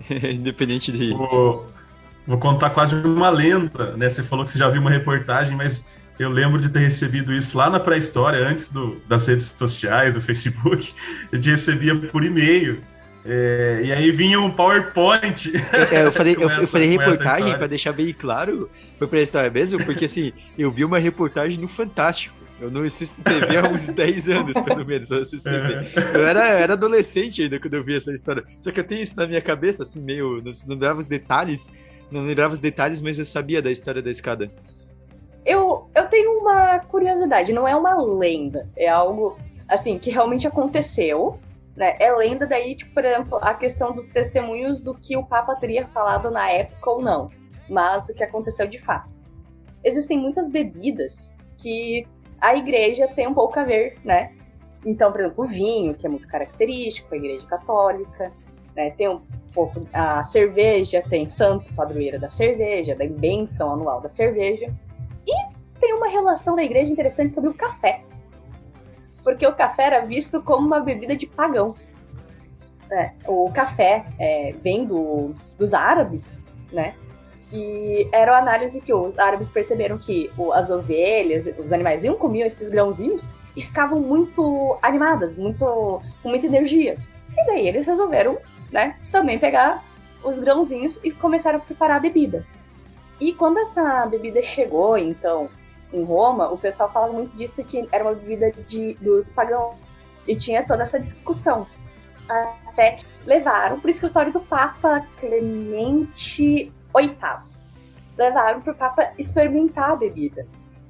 Independente de... Vou contar quase uma lenda, né? Você falou que você já viu uma reportagem, mas eu lembro de ter recebido isso lá na pré-história, antes das redes sociais, do Facebook. A gente recebia por e-mail. E aí vinha um PowerPoint. Eu falei reportagem, para deixar bem claro, foi pra história mesmo, porque assim, eu vi uma reportagem no Fantástico. Eu não assisto TV há uns 10 anos, pelo menos, eu assisto TV. Eu era adolescente ainda quando eu vi essa história. Só que eu tenho isso na minha cabeça, assim, meio... Não lembrava os detalhes, mas eu sabia da história da escada. Eu tenho uma curiosidade, não é uma lenda, é algo, assim, que realmente aconteceu, né? É lenda daí, tipo, por exemplo, a questão dos testemunhos do que o Papa teria falado na época ou não, mas o que aconteceu de fato. Existem muitas bebidas que a igreja tem um pouco a ver, né? Então, por exemplo, o vinho, que é muito característico, a igreja católica, né? Tem um pouco a cerveja, tem santo padroeira da cerveja, da bênção anual da cerveja. E tem uma relação da igreja interessante sobre o café. Porque o café era visto como uma bebida de pagãos. O café vem dos árabes, né? E era uma análise que os árabes perceberam que as ovelhas, os animaizinhos comiam esses grãozinhos e ficavam muito animadas, com muita energia. E daí eles resolveram, né, também pegar os grãozinhos e começaram a preparar a bebida. E quando essa bebida chegou, então, em Roma, o pessoal falava muito disso, que era uma bebida dos pagãos, E tinha toda essa discussão. Até que levaram pro escritório do Papa Clemente VIII. Levaram pro Papa experimentar a bebida.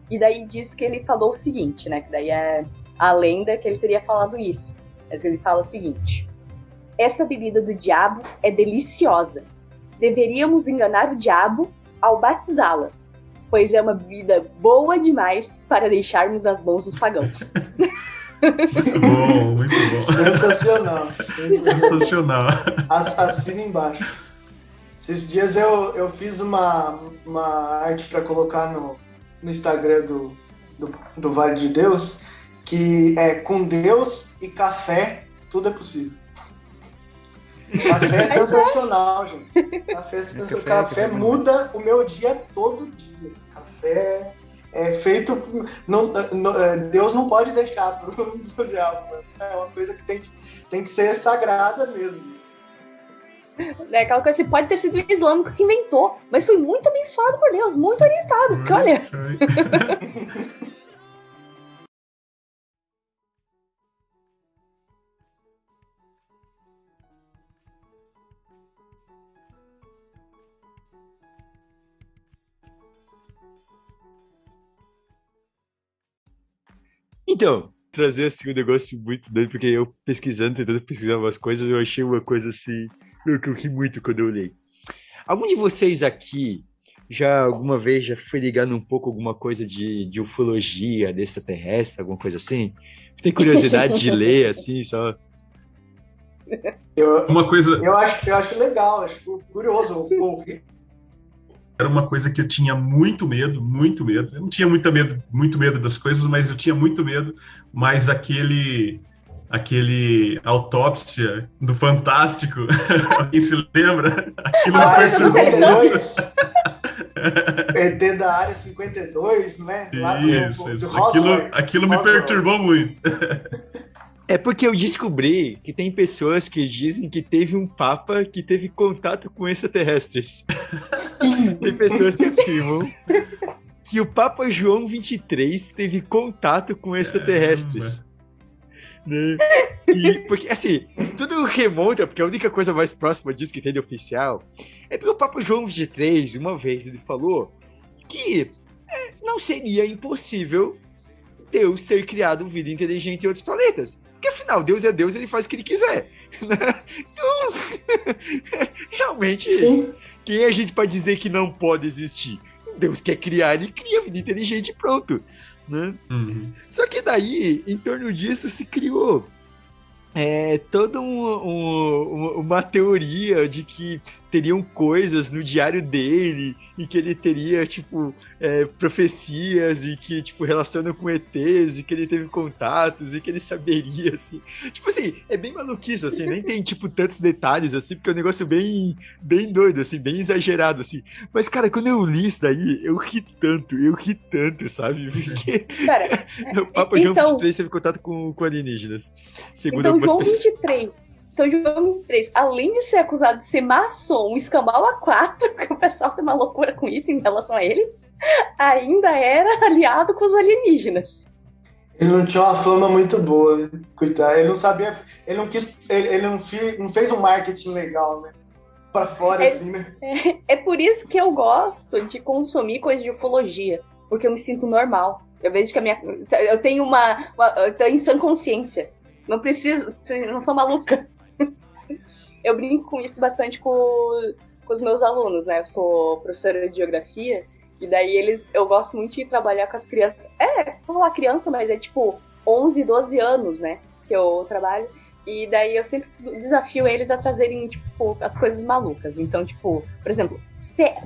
E daí diz que ele falou o seguinte, né? Que daí é a lenda que ele teria falado isso. Mas ele fala o seguinte: essa bebida do diabo é deliciosa. Deveríamos enganar o diabo ao batizá-la, pois é uma bebida boa demais para deixarmos nas mãos dos pagãos. Muito bom, muito bom. Sensacional. Sensacional. Assina embaixo. Esses dias eu fiz uma arte para colocar no Instagram do Vale de Deus, que é com Deus e café, tudo é possível. Café é sensacional, gente. Café é sensacional. Café muda o meu dia todo dia. Café é feito... Deus não pode deixar pro diabo. É uma coisa que tem que ser sagrada mesmo. É aquela coisa assim, pode ter sido o islâmico que inventou, mas foi muito abençoado por Deus, muito orientado, porque olha... Então, trazer assim um negócio muito doido, porque eu tentando pesquisar umas coisas, eu achei uma coisa assim, que eu ri muito quando eu li. Algum de vocês aqui alguma vez já foi ligando um pouco alguma coisa de ufologia, de extraterrestre, alguma coisa assim? Tem curiosidade de ler, assim, só? Uma coisa... Eu acho legal, acho curioso. Era uma coisa que eu tinha muito medo, muito medo. Eu não tinha muito medo das coisas, mas eu tinha muito medo. Mas aquele autópsia do Fantástico, alguém se lembra? Aquilo da me área perturbou 52, ET da área 52, né? Lá Isso. Roswell. Aquilo me perturbou muito. É porque eu descobri que tem pessoas que dizem que teve um papa que teve contato com extraterrestres. Tem pessoas que afirmam que o Papa João XXIII teve contato com extraterrestres. Né? Porque, assim, tudo remonta, porque a única coisa mais próxima disso que tem de oficial é porque o Papa João XXIII, uma vez, ele falou que não seria impossível Deus ter criado vida inteligente em outros planetas. Porque, afinal, Deus é Deus, ele faz o que ele quiser. Então, realmente, sim, quem a gente pode dizer que não pode existir? Deus quer criar, ele cria vida inteligente e pronto. Né? Uhum. Só que daí, em torno disso, se criou toda uma teoria de que teriam coisas no diário dele e que ele teria, tipo, profecias e que, tipo, relacionam com ETs e que ele teve contatos e que ele saberia, assim. Tipo assim, é bem maluquice, assim, nem tem, tipo, tantos detalhes, assim, porque é um negócio bem, bem doido, assim, bem exagerado, assim. Mas, cara, quando eu li isso daí, eu ri tanto, sabe? Porque cara, o Papa João XXIII teve contato com alienígenas, segundo algumas João pessoas. 23. Então, João 23, além de ser acusado de ser maçom, um escambau A4, que o pessoal tem uma loucura com isso em relação a ele, ainda era aliado com os alienígenas. Ele não tinha uma fama muito boa, né? Coitado. Ele não sabia, ele não quis, ele não fez um marketing legal, né? Pra fora, assim, né? É por isso que eu gosto de consumir coisas de ufologia, porque eu me sinto normal. Eu vejo que eu tenho eu tenho em sã consciência. Não preciso, não sou maluca. Eu brinco com isso bastante com os meus alunos, né? Eu sou professora de geografia, e daí eu gosto muito de trabalhar com as crianças. Vou falar criança, mas é tipo 11, 12 anos, né? Que eu trabalho. E daí eu sempre desafio eles a trazerem, tipo, as coisas malucas. Então, tipo, por exemplo,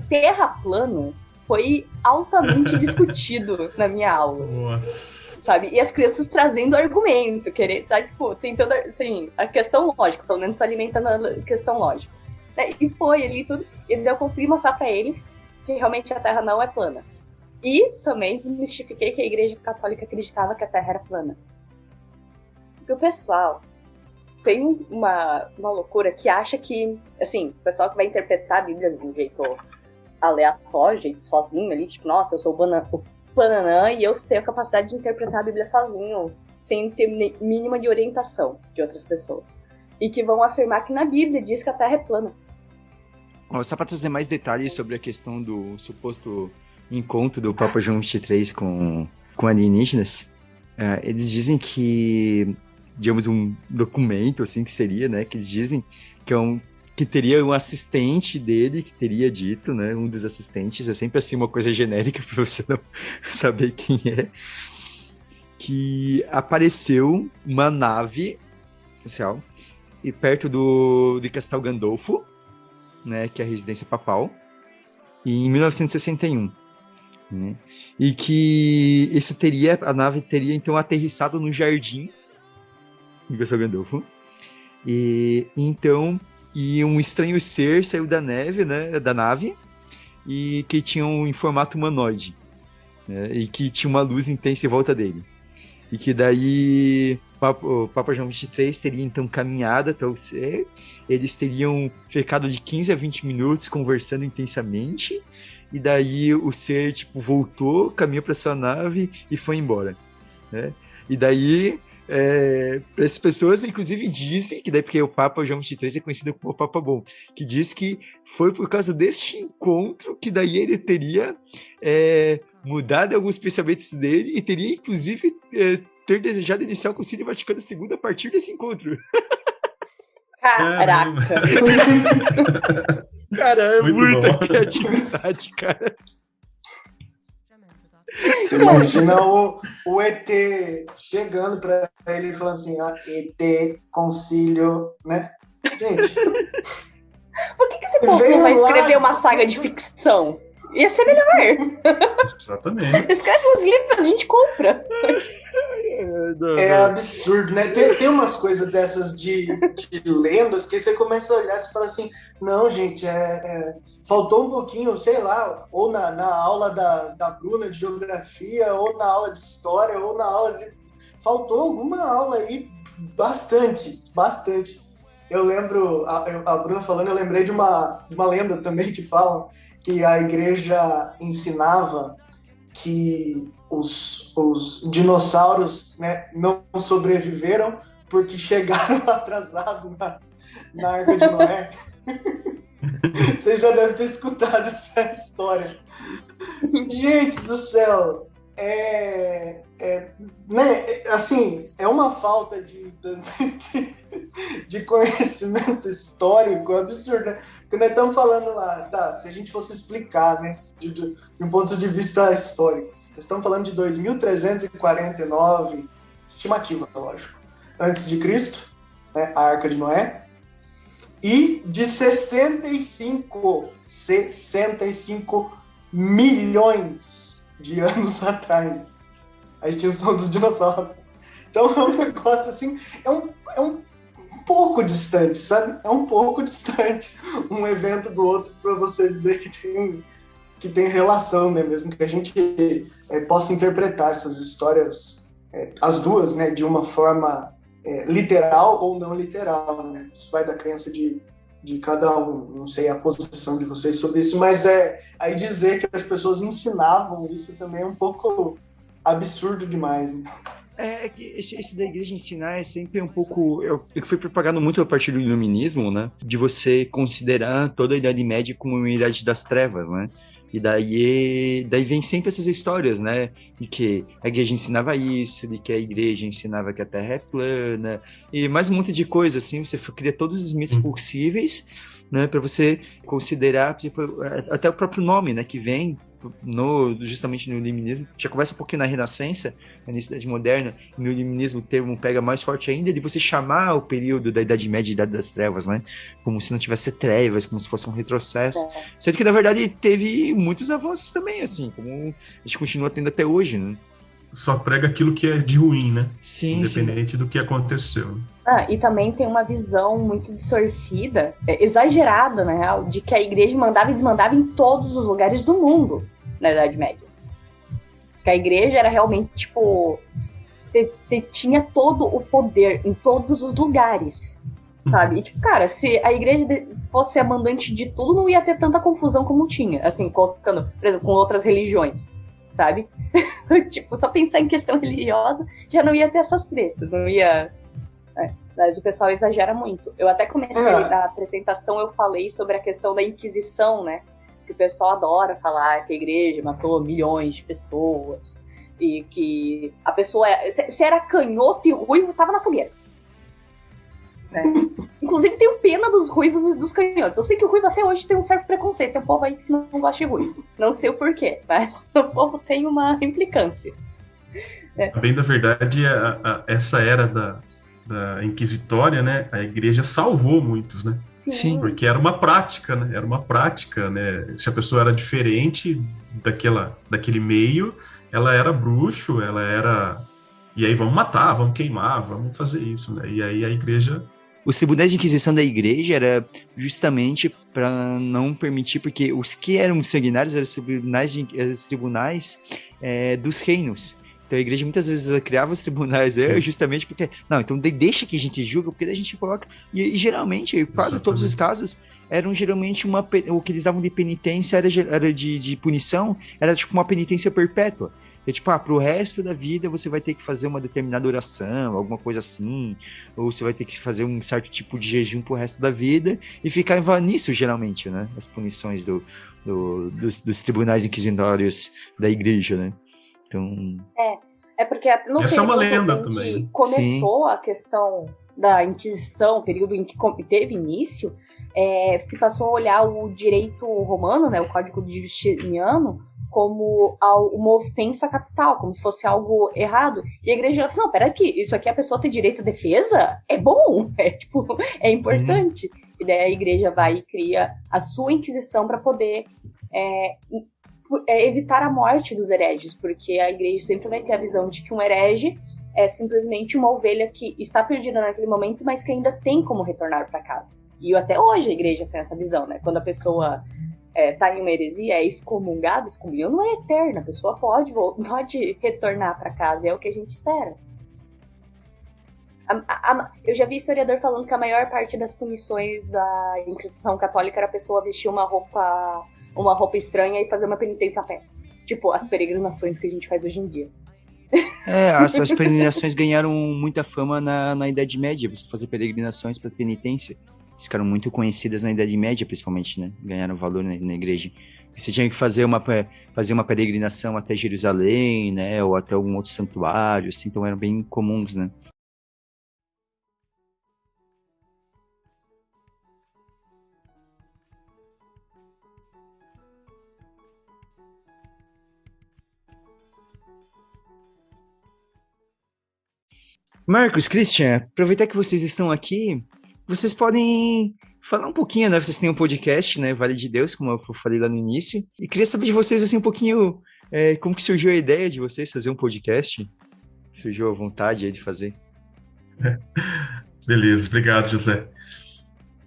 terra plana foi altamente discutido na minha aula. Nossa. Sabe? E as crianças trazendo argumento, sabe? Tipo, tentando, assim, a questão lógica, pelo menos se alimenta na questão lógica. E foi ali tudo, e daí eu consegui mostrar pra eles que realmente a Terra não é plana. E também desmistifiquei que a Igreja Católica acreditava que a Terra era plana. Porque o pessoal tem uma loucura que acha que, assim, o pessoal que vai interpretar a Bíblia de um jeito aleatório, jeito sozinho ali, tipo, nossa, eu sou o Bananã e eu tenho a capacidade de interpretar a Bíblia sozinho, sem ter mínima de orientação de outras pessoas. E que vão afirmar que na Bíblia diz que a Terra é plana. Só para trazer mais detalhes sobre a questão do suposto encontro do Papa João XXIII com alienígenas, eles dizem que, digamos, um documento, assim, que seria, né, que eles dizem que teria um assistente dele que teria dito, né, um dos assistentes, é sempre assim uma coisa genérica para você não saber quem é, que apareceu uma nave espacial e perto de Castel Gandolfo, né, que é a residência papal, em 1961. Né, e que a nave teria então aterrissado no jardim de Castel Gandolfo. E um estranho ser saiu da nave, e que tinha em formato humanoide, né, e que tinha uma luz intensa em volta dele. E que daí o Papa João XXIII teria então caminhado até o ser, eles teriam ficado de 15 a 20 minutos conversando intensamente, e daí o ser tipo, voltou, caminhou para sua nave e foi embora. Né? E daí, essas pessoas inclusive dizem, que daí porque o Papa João XXIII é conhecido como o Papa Bom, que diz que foi por causa deste encontro que daí ele teria mudado alguns pensamentos dele e teria, inclusive, ter desejado iniciar o Concílio Vaticano II a partir desse encontro. Caraca! Cara, é Muito muita bom. criatividade, cara. Você imagina o ET chegando pra ele e falando assim, ET, concílio, né? Gente, Por que esse povo não vai escrever uma saga de ficção? Ia ser melhor. Exatamente. Escreve uns livros, a gente compra. é absurdo, né? Tem umas coisas dessas de lendas que você começa a olhar e fala assim, não, gente, faltou um pouquinho, sei lá, ou na aula da Bruna de geografia, ou na aula de história, ou na aula de... Faltou alguma aula aí, bastante. Eu lembro, a Bruna falando, eu lembrei de uma lenda também que falam que a igreja ensinava que os dinossauros, né, não sobreviveram porque chegaram atrasados na Arca de Noé. Você já deve ter escutado essa história. Gente do céu, né, assim, é uma falta de conhecimento histórico absurda. Porque nós estamos falando lá, se a gente fosse explicar, né, de um ponto de vista histórico, nós estamos falando de 2349, estimativa, lógico, antes de Cristo, né, a Arca de Noé, e de 65 milhões de anos atrás, a extinção dos dinossauros. Então é um negócio assim, é um pouco distante, sabe? É um pouco distante um evento do outro para você dizer que tem relação, né? Mesmo que a gente possa interpretar essas histórias, as duas, né, de uma forma literal ou não literal, né? Isso vai da crença de cada um, não sei a posição de vocês sobre isso, mas aí dizer que as pessoas ensinavam isso também é um pouco absurdo demais, né? Que esse da igreja ensinar é sempre um pouco... Eu fui propagando muito a partir do iluminismo, né? De você considerar toda a Idade Média como uma idade das trevas, né? E daí vem sempre essas histórias, né? De que a igreja ensinava isso, de que a igreja ensinava que a Terra é plana, e mais um monte de coisa, assim. Você cria todos os mitos possíveis, né? Para você considerar, tipo, até o próprio nome, né? Que vem justamente no iluminismo, já começa um pouquinho na Renascença, na Idade Moderna, e no iluminismo o termo pega mais forte ainda, de você chamar o período da Idade Média e Idade das Trevas, né? Como se não tivesse trevas, como se fosse um retrocesso. Sendo que, na verdade, teve muitos avanços também, assim, como a gente continua tendo até hoje, né? Só prega aquilo que é de ruim, né? Sim, independente do que aconteceu. E também tem uma visão muito distorcida, exagerada, na real, de que a igreja mandava e desmandava em todos os lugares do mundo, na Idade Média. Que a igreja era realmente, tipo, tinha todo o poder em todos os lugares, sabe? E, tipo, cara, se a igreja fosse a mandante de tudo, não ia ter tanta confusão como tinha, assim, colocando, por exemplo, com outras religiões. sabe? Tipo, só pensar em questão religiosa, já não ia ter essas tretas, não ia... Mas o pessoal exagera muito. Eu até comecei na apresentação, eu falei sobre a questão da Inquisição, né? Que o pessoal adora falar que a igreja matou milhões de pessoas e que a pessoa, se era canhoto e ruivo, tava na fogueira. Né? Inclusive, tenho pena dos ruivos e dos canhotos. Eu sei que o ruivo até hoje tem um certo preconceito. Tem um povo aí que não gosta de ruivo. Não sei o porquê, mas o povo tem uma implicância. Bem da verdade, essa era da Inquisitória, né? A igreja salvou muitos, né? Sim. Porque era uma prática, né? Era uma prática, né? Se a pessoa era diferente daquele meio, ela era bruxo, ela era... E aí vamos matar, vamos queimar, vamos fazer isso, né? E aí a igreja... Os tribunais de inquisição da igreja era justamente para não permitir, porque os que eram sanguinários eram os tribunais dos reinos. Então a igreja muitas vezes ela criava os tribunais justamente porque, não, então deixa que a gente julga, porque daí a gente coloca, e geralmente, quase Exatamente. todos os casos, eram geralmente o que eles davam de penitência era de punição, era tipo uma penitência perpétua. É tipo, pro resto da vida você vai ter que fazer uma determinada oração, alguma coisa assim, ou você vai ter que fazer um certo tipo de jejum pro resto da vida, e ficar nisso, geralmente, né? As punições dos tribunais inquisitórios da igreja, né? Então... É porque no Essa é uma período lenda em também. que começou a questão da Inquisição, o período em que teve início, se passou a olhar o direito romano, né, o Código de Justiniano, como uma ofensa capital, como se fosse algo errado. E a igreja falou assim, não, peraí, isso aqui a pessoa ter direito à defesa? É bom, é importante. E daí a igreja vai e cria a sua Inquisição para poder evitar a morte dos hereges, porque a igreja sempre vai ter a visão de que um herege é simplesmente uma ovelha que está perdida naquele momento, mas que ainda tem como retornar para casa. E até hoje a igreja tem essa visão, né? Quando a pessoa tá em uma heresia, é excomungada, excomunhão não é eterna, a pessoa pode retornar para casa, é o que a gente espera. Eu já vi historiador falando que a maior parte das punições da Inquisição Católica era a pessoa vestir uma roupa estranha e fazer uma penitência a pé. Tipo, as peregrinações que a gente faz hoje em dia. As peregrinações ganharam muita fama na Idade Média, você fazer peregrinações para penitência. Eles ficaram muito conhecidas na Idade Média, principalmente, né? Ganharam valor na igreja. Você tinha que fazer uma peregrinação até Jerusalém, né? Ou até algum outro santuário, assim, então eram bem comuns, né? Marcos, Christian, aproveitar que vocês estão aqui, vocês podem falar um pouquinho, né? Vocês têm um podcast, né? Vale de Deus, como eu falei lá no início. E queria saber de vocês, assim, um pouquinho, como que surgiu a ideia de vocês fazer um podcast? Surgiu a vontade aí de fazer? Beleza, obrigado, José.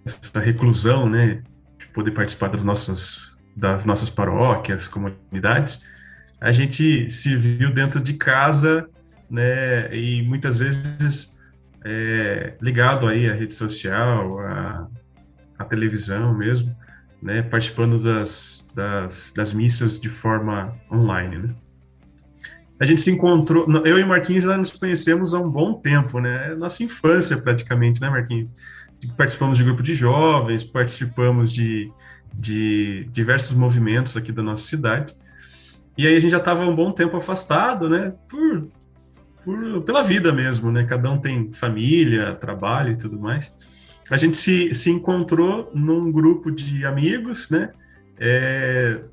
Essa reclusão, né? De poder participar das nossas paróquias, comunidades, a gente se viu dentro de casa, né, e muitas vezes ligado aí à rede social, à televisão mesmo, né, participando das missas de forma online, né. A gente se encontrou, eu e Marquinhos, nós nos conhecemos há um bom tempo, né, nossa infância praticamente, né, Marquinhos? Participamos de grupo de jovens, participamos de diversos movimentos aqui da nossa cidade, e aí a gente já estava um bom tempo afastado, né, pela vida mesmo, né? Cada um tem família, trabalho e tudo mais. A gente se encontrou num grupo de amigos, né?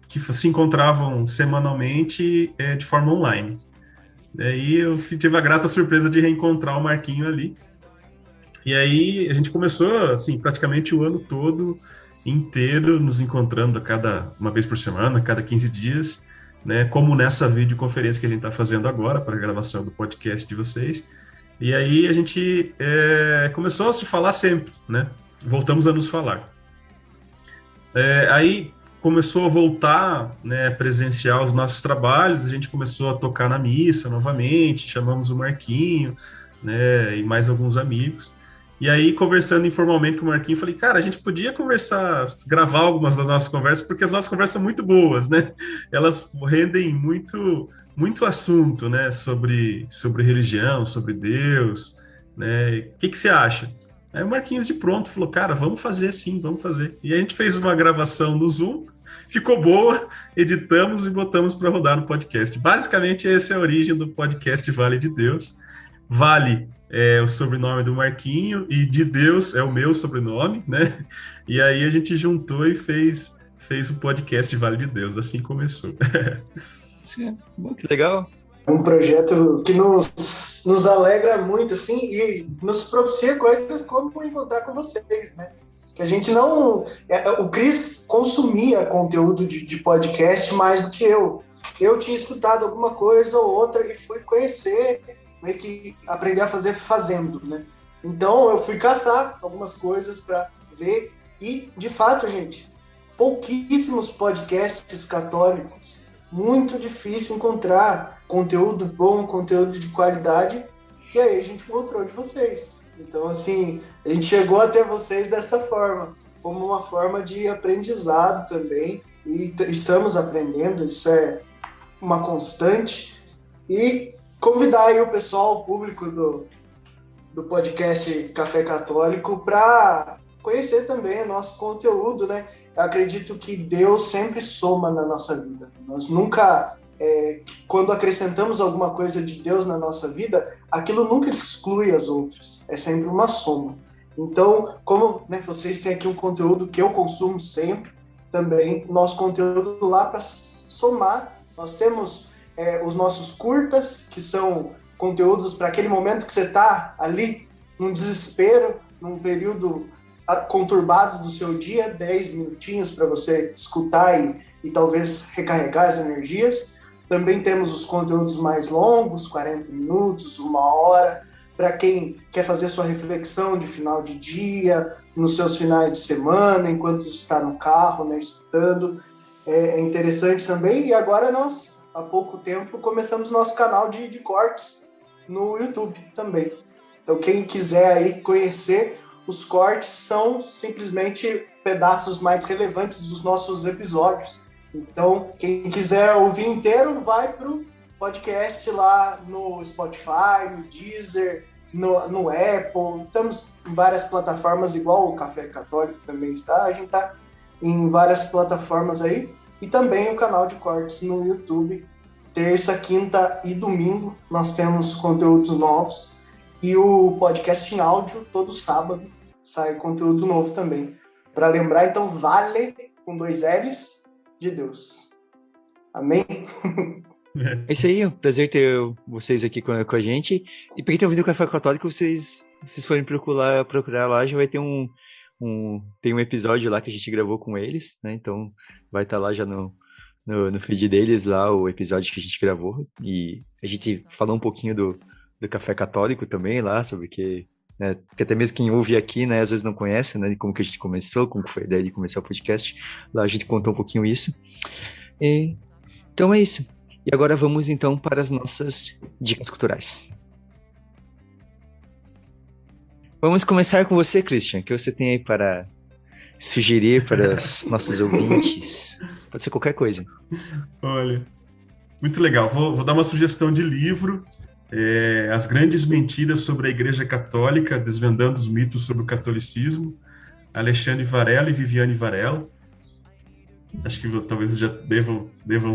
Que se encontravam semanalmente de forma online. E eu tive a grata surpresa de reencontrar o Marquinho ali. E aí a gente começou, assim, praticamente o ano todo inteiro nos encontrando uma vez por semana, cada 15 dias, né, como nessa videoconferência que a gente está fazendo agora para a gravação do podcast de vocês. E aí a gente começou a se falar sempre, né? Voltamos a nos falar. Aí começou a voltar, né, presenciar os nossos trabalhos, a gente começou a tocar na missa novamente, chamamos o Marquinho, né, e mais alguns amigos. E aí, conversando informalmente com o Marquinhos, falei, cara, a gente podia conversar, gravar algumas das nossas conversas, porque as nossas conversas são muito boas, né? Elas rendem muito assunto, né? Sobre religião, sobre Deus, né? O que você acha? Aí o Marquinhos de pronto falou, cara, vamos fazer sim, vamos fazer. E a gente fez uma gravação no Zoom, ficou boa, editamos e botamos para rodar no podcast. Basicamente, essa é a origem do podcast Vale de Deus. Vale é o sobrenome do Marquinho e de Deus é o meu sobrenome, né? E aí a gente juntou e fez o podcast Vale de Deus, assim começou. Sim, bom, que legal. É um projeto que nos alegra muito, assim, e nos propicia coisas como encontrar com vocês, né? Que a gente não... O Cris consumia conteúdo de podcast mais do que eu. Eu tinha escutado alguma coisa ou outra e fui conhecer, meio que aprender a fazer fazendo, né? Então eu fui caçar algumas coisas para ver e, de fato, gente, pouquíssimos podcasts católicos, muito difícil encontrar conteúdo bom, conteúdo de qualidade, e aí a gente encontrou de vocês. Então, assim, a gente chegou até vocês dessa forma, como uma forma de aprendizado também, e estamos aprendendo, isso é uma constante, e convidar aí o pessoal, o público do podcast Café Católico para conhecer também o nosso conteúdo, né? Eu acredito que Deus sempre soma na nossa vida. Nós nunca, quando acrescentamos alguma coisa de Deus na nossa vida, aquilo nunca exclui as outras. É sempre uma soma. Então, como, né, vocês têm aqui um conteúdo que eu consumo sempre, também nosso conteúdo lá para somar. Nós temos os nossos curtas, que são conteúdos para aquele momento que você está ali, num desespero, num período conturbado do seu dia, 10 minutinhos para você escutar e talvez recarregar as energias. Também temos os conteúdos mais longos, 40 minutos, 1 hora, para quem quer fazer sua reflexão de final de dia, nos seus finais de semana, enquanto está no carro, né, escutando. É interessante também. E agora nós, há pouco tempo, começamos nosso canal de cortes no YouTube também. Então, quem quiser aí conhecer, os cortes são simplesmente pedaços mais relevantes dos nossos episódios. Então, quem quiser ouvir inteiro, vai para o podcast lá no Spotify, no Deezer, no Apple. Estamos em várias plataformas, igual o Café Católico também está. A gente está em várias plataformas aí. E também o canal de cortes no YouTube. Terça, quinta e domingo nós temos conteúdos novos. E o podcast em áudio, todo sábado, sai conteúdo novo também. Para lembrar, então, Vale, com 2 L's, de Deus. Amém? É isso aí, é um prazer ter vocês aqui com a gente. E para quem está ouvindo o Café Católico, vocês forem procurar lá, já vai ter tem um episódio lá que a gente gravou com eles, né? Então vai estar lá já no feed deles, lá o episódio que a gente gravou. E a gente falou um pouquinho do Café Católico também lá, sobre que, né, porque até mesmo quem ouve aqui, né, às vezes não conhece, né, de como que a gente começou, como foi a ideia de começar o podcast. Lá a gente contou um pouquinho isso. Então é isso. E agora vamos então para as nossas dicas culturais. Vamos começar com você, Christian, que você tem aí para sugerir para os nossos ouvintes. Pode ser qualquer coisa. Olha, muito legal. Vou dar uma sugestão de livro. As Grandes Mentiras sobre a Igreja Católica, desvendando os mitos sobre o catolicismo, Alexandre Varela e Viviane Varela. Acho que talvez já devam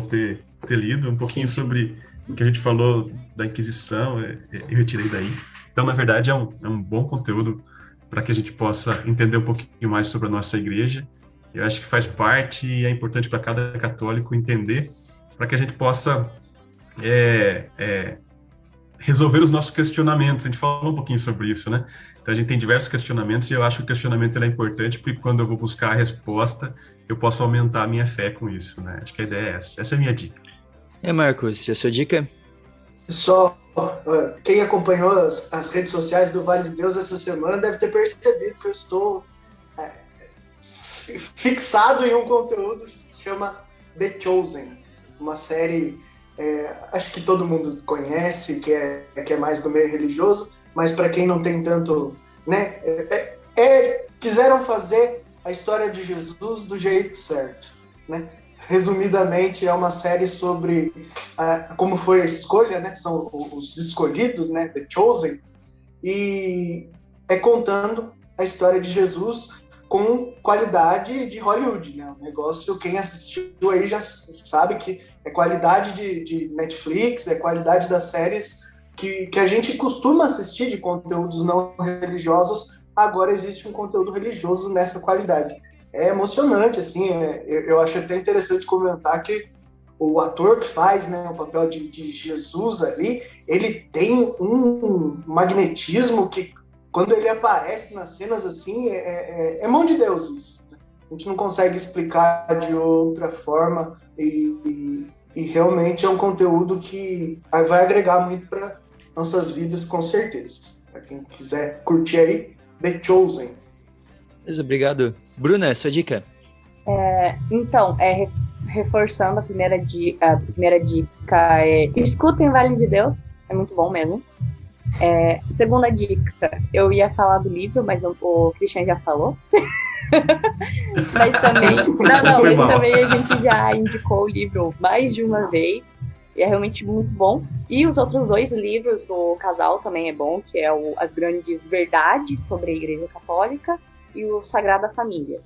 ter lido um pouquinho sobre o que a gente falou da Inquisição, eu retirei daí. Então, na verdade, é um bom conteúdo para que a gente possa entender um pouquinho mais sobre a nossa igreja. Eu acho que faz parte e é importante para cada católico entender, para que a gente possa resolver os nossos questionamentos. A gente falou um pouquinho sobre isso, né? Então, a gente tem diversos questionamentos e eu acho que o questionamento é importante, porque quando eu vou buscar a resposta, eu posso aumentar a minha fé com isso, né? Acho que a ideia é essa. Essa é a minha dica. Marcos, a sua dica? Só quem acompanhou as redes sociais do Vale de Deus essa semana deve ter percebido que eu estou fixado em um conteúdo que se chama The Chosen, uma série, acho que todo mundo conhece, que é mais do meio religioso, mas para quem não tem tanto né? Quiseram fazer a história de Jesus do jeito certo, né? Resumidamente, é uma série sobre como foi a escolha, né? São os escolhidos, né? The Chosen, e é contando a história de Jesus com qualidade de Hollywood, né? O negócio, quem assistiu aí já sabe que é qualidade de Netflix, é qualidade das séries que a gente costuma assistir de conteúdos não religiosos. Agora existe um conteúdo religioso nessa qualidade. É emocionante, assim, eu acho até interessante comentar que o ator que faz, né, o papel de Jesus ali, ele tem um magnetismo que, quando ele aparece nas cenas assim, é mão de Deus isso. A gente não consegue explicar de outra forma e realmente é um conteúdo que vai agregar muito para nossas vidas, com certeza. Para quem quiser curtir aí, The Chosen. Beleza, obrigado. Bruna, sua dica? Então, reforçando a primeira dica é escutem Vale de Deus, é muito bom mesmo. Segunda dica, eu ia falar do livro, mas o Christian já falou. Mas também, também a gente já indicou o livro mais de uma vez, e é realmente muito bom. E os outros 2 livros do casal também é bom, que é As Grandes Verdades sobre a Igreja Católica e o Sagrada Família.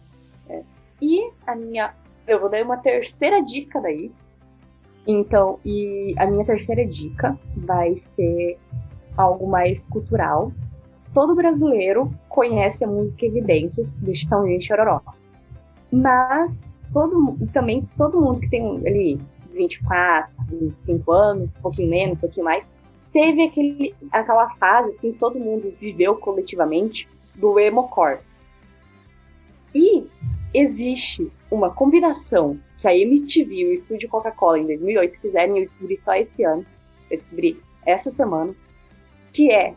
E eu vou dar uma terceira dica daí. Então, e a minha terceira dica vai ser algo mais cultural. Todo brasileiro conhece a música Evidências, do Chitãozinho e Chororó. Mas todo mundo que tem ali 24, 25 anos, um pouquinho menos, um pouquinho mais, teve aquela fase, assim, todo mundo viveu coletivamente, do emo-core. E existe uma combinação que a MTV e o Estúdio Coca-Cola em 2008 fizeram, e eu descobri só esse ano, eu descobri essa semana, que é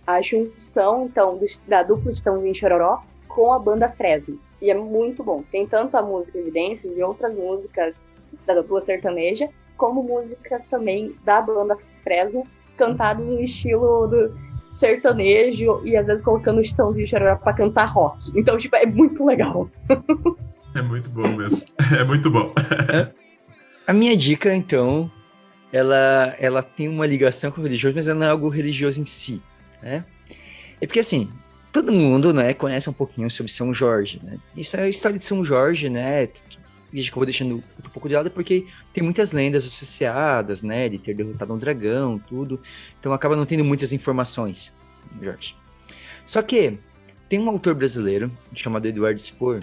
a junção, então, da dupla Chitãozinho e Chororó com a banda Fresno. E é muito bom. Tem tanto a música Evidências e outras músicas da dupla sertaneja, como músicas também da banda Fresno, cantadas no estilo do sertanejo e às vezes colocando o Chitãozinho e Chororó pra cantar rock. Então, tipo, é muito legal. É muito bom mesmo. É muito bom. A minha dica, então, ela tem uma ligação com o religioso, mas ela não é algo religioso em si, né? É porque, assim, todo mundo, né, conhece um pouquinho sobre São Jorge, né? Isso é a história de São Jorge, né? E eu vou deixando um pouco de lado porque tem muitas lendas associadas, né? De ter derrotado um dragão, tudo. Então acaba não tendo muitas informações, Jorge. Só que tem um autor brasileiro chamado Eduardo Spor,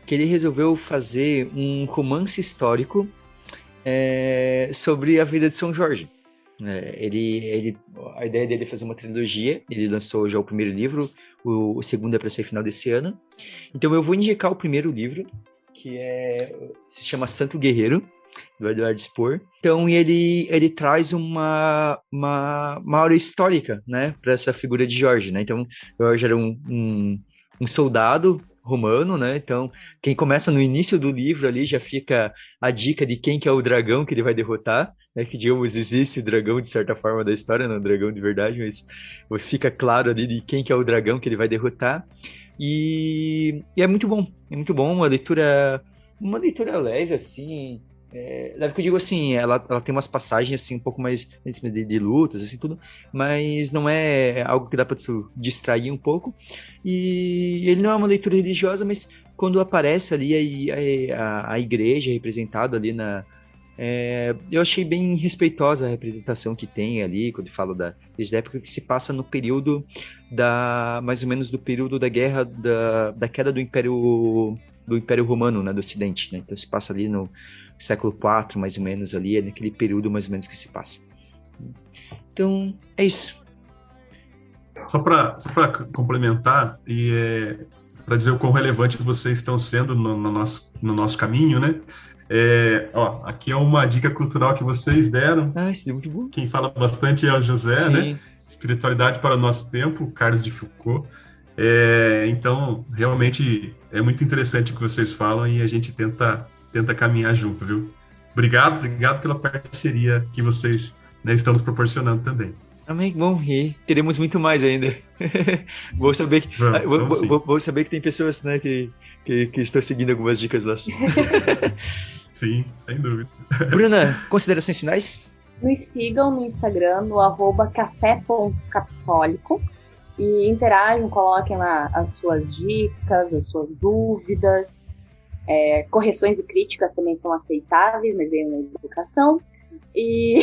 que ele resolveu fazer um romance histórico sobre a vida de São Jorge. A ideia dele é fazer uma trilogia. Ele lançou já o primeiro livro, o segundo é para ser final desse ano. Então eu vou indicar o primeiro livro, que se chama Santo Guerreiro, do Eduardo Spor. Então ele traz uma aura histórica, né, para essa figura de Jorge, né? Então Jorge era um soldado romano, né? Então quem começa no início do livro ali já fica a dica de quem que é o dragão que ele vai derrotar, né? Que, digamos, existe dragão de certa forma da história, não é um dragão de verdade, mas fica claro ali de quem que é o dragão que ele vai derrotar. E é muito bom, uma leitura leve, assim, leve que eu digo assim, ela tem umas passagens, assim, um pouco mais de lutas, assim, tudo, mas não é algo que dá para tu distrair um pouco, e ele não é uma leitura religiosa, mas quando aparece ali a igreja representada ali eu achei bem respeitosa a representação que tem ali, quando fala desde a época que se passa no período mais ou menos do período da guerra, da queda do Império Romano, né, do Ocidente, né? Então se passa ali no século IV, mais ou menos ali, é naquele período mais ou menos que se passa. Então, é isso. Só para complementar e para dizer o quão relevante vocês estão sendo no nosso caminho, né? Aqui é uma dica cultural que vocês deram. Isso é muito bom. Quem fala bastante é o José, Sim. né? Espiritualidade para o Nosso Tempo, Carlos de Foucault. Então, realmente, é muito interessante o que vocês falam e a gente tenta caminhar junto, viu? Obrigado pela parceria que vocês, né, estão nos proporcionando também. Amém, bom, e teremos muito mais ainda. Vou saber que, Vamos sim. vou saber que tem pessoas, né, que estão seguindo algumas dicas lá. Sim, sem dúvida. Bruna, considerações finais? Nos sigam no Instagram, no @café.católico, e interajam, coloquem lá as suas dicas, as suas dúvidas, correções e críticas também são aceitáveis, mas venham na educação. E,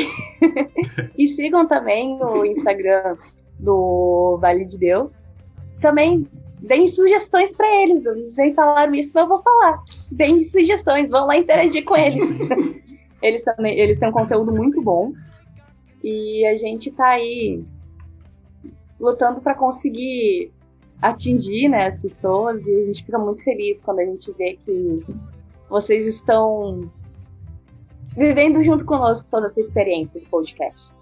e sigam também o Instagram do Vale de Deus. Também deem sugestões para eles. Eles nem falaram isso, mas eu vou falar. Deem sugestões, vão lá interagir com eles. Eles têm um conteúdo muito bom. E a gente tá aí lutando para conseguir atingir, né, as pessoas. E a gente fica muito feliz quando a gente vê que vocês estão vivendo junto conosco toda essa experiência de podcast.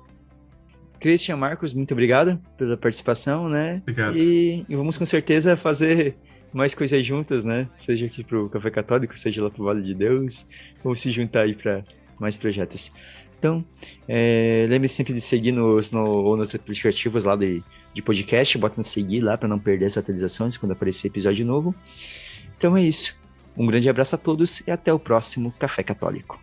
Christian, Marcos, muito obrigado pela participação, né? Obrigado. E vamos com certeza fazer mais coisas juntas, né? Seja aqui pro Café Católico, seja lá pro Vale de Deus. Vamos se juntar aí para mais projetos. Então, lembre-se sempre de seguir nos aplicativos lá de podcast, bota no seguir lá para não perder as atualizações quando aparecer episódio novo. Então é isso. Um grande abraço a todos e até o próximo Café Católico.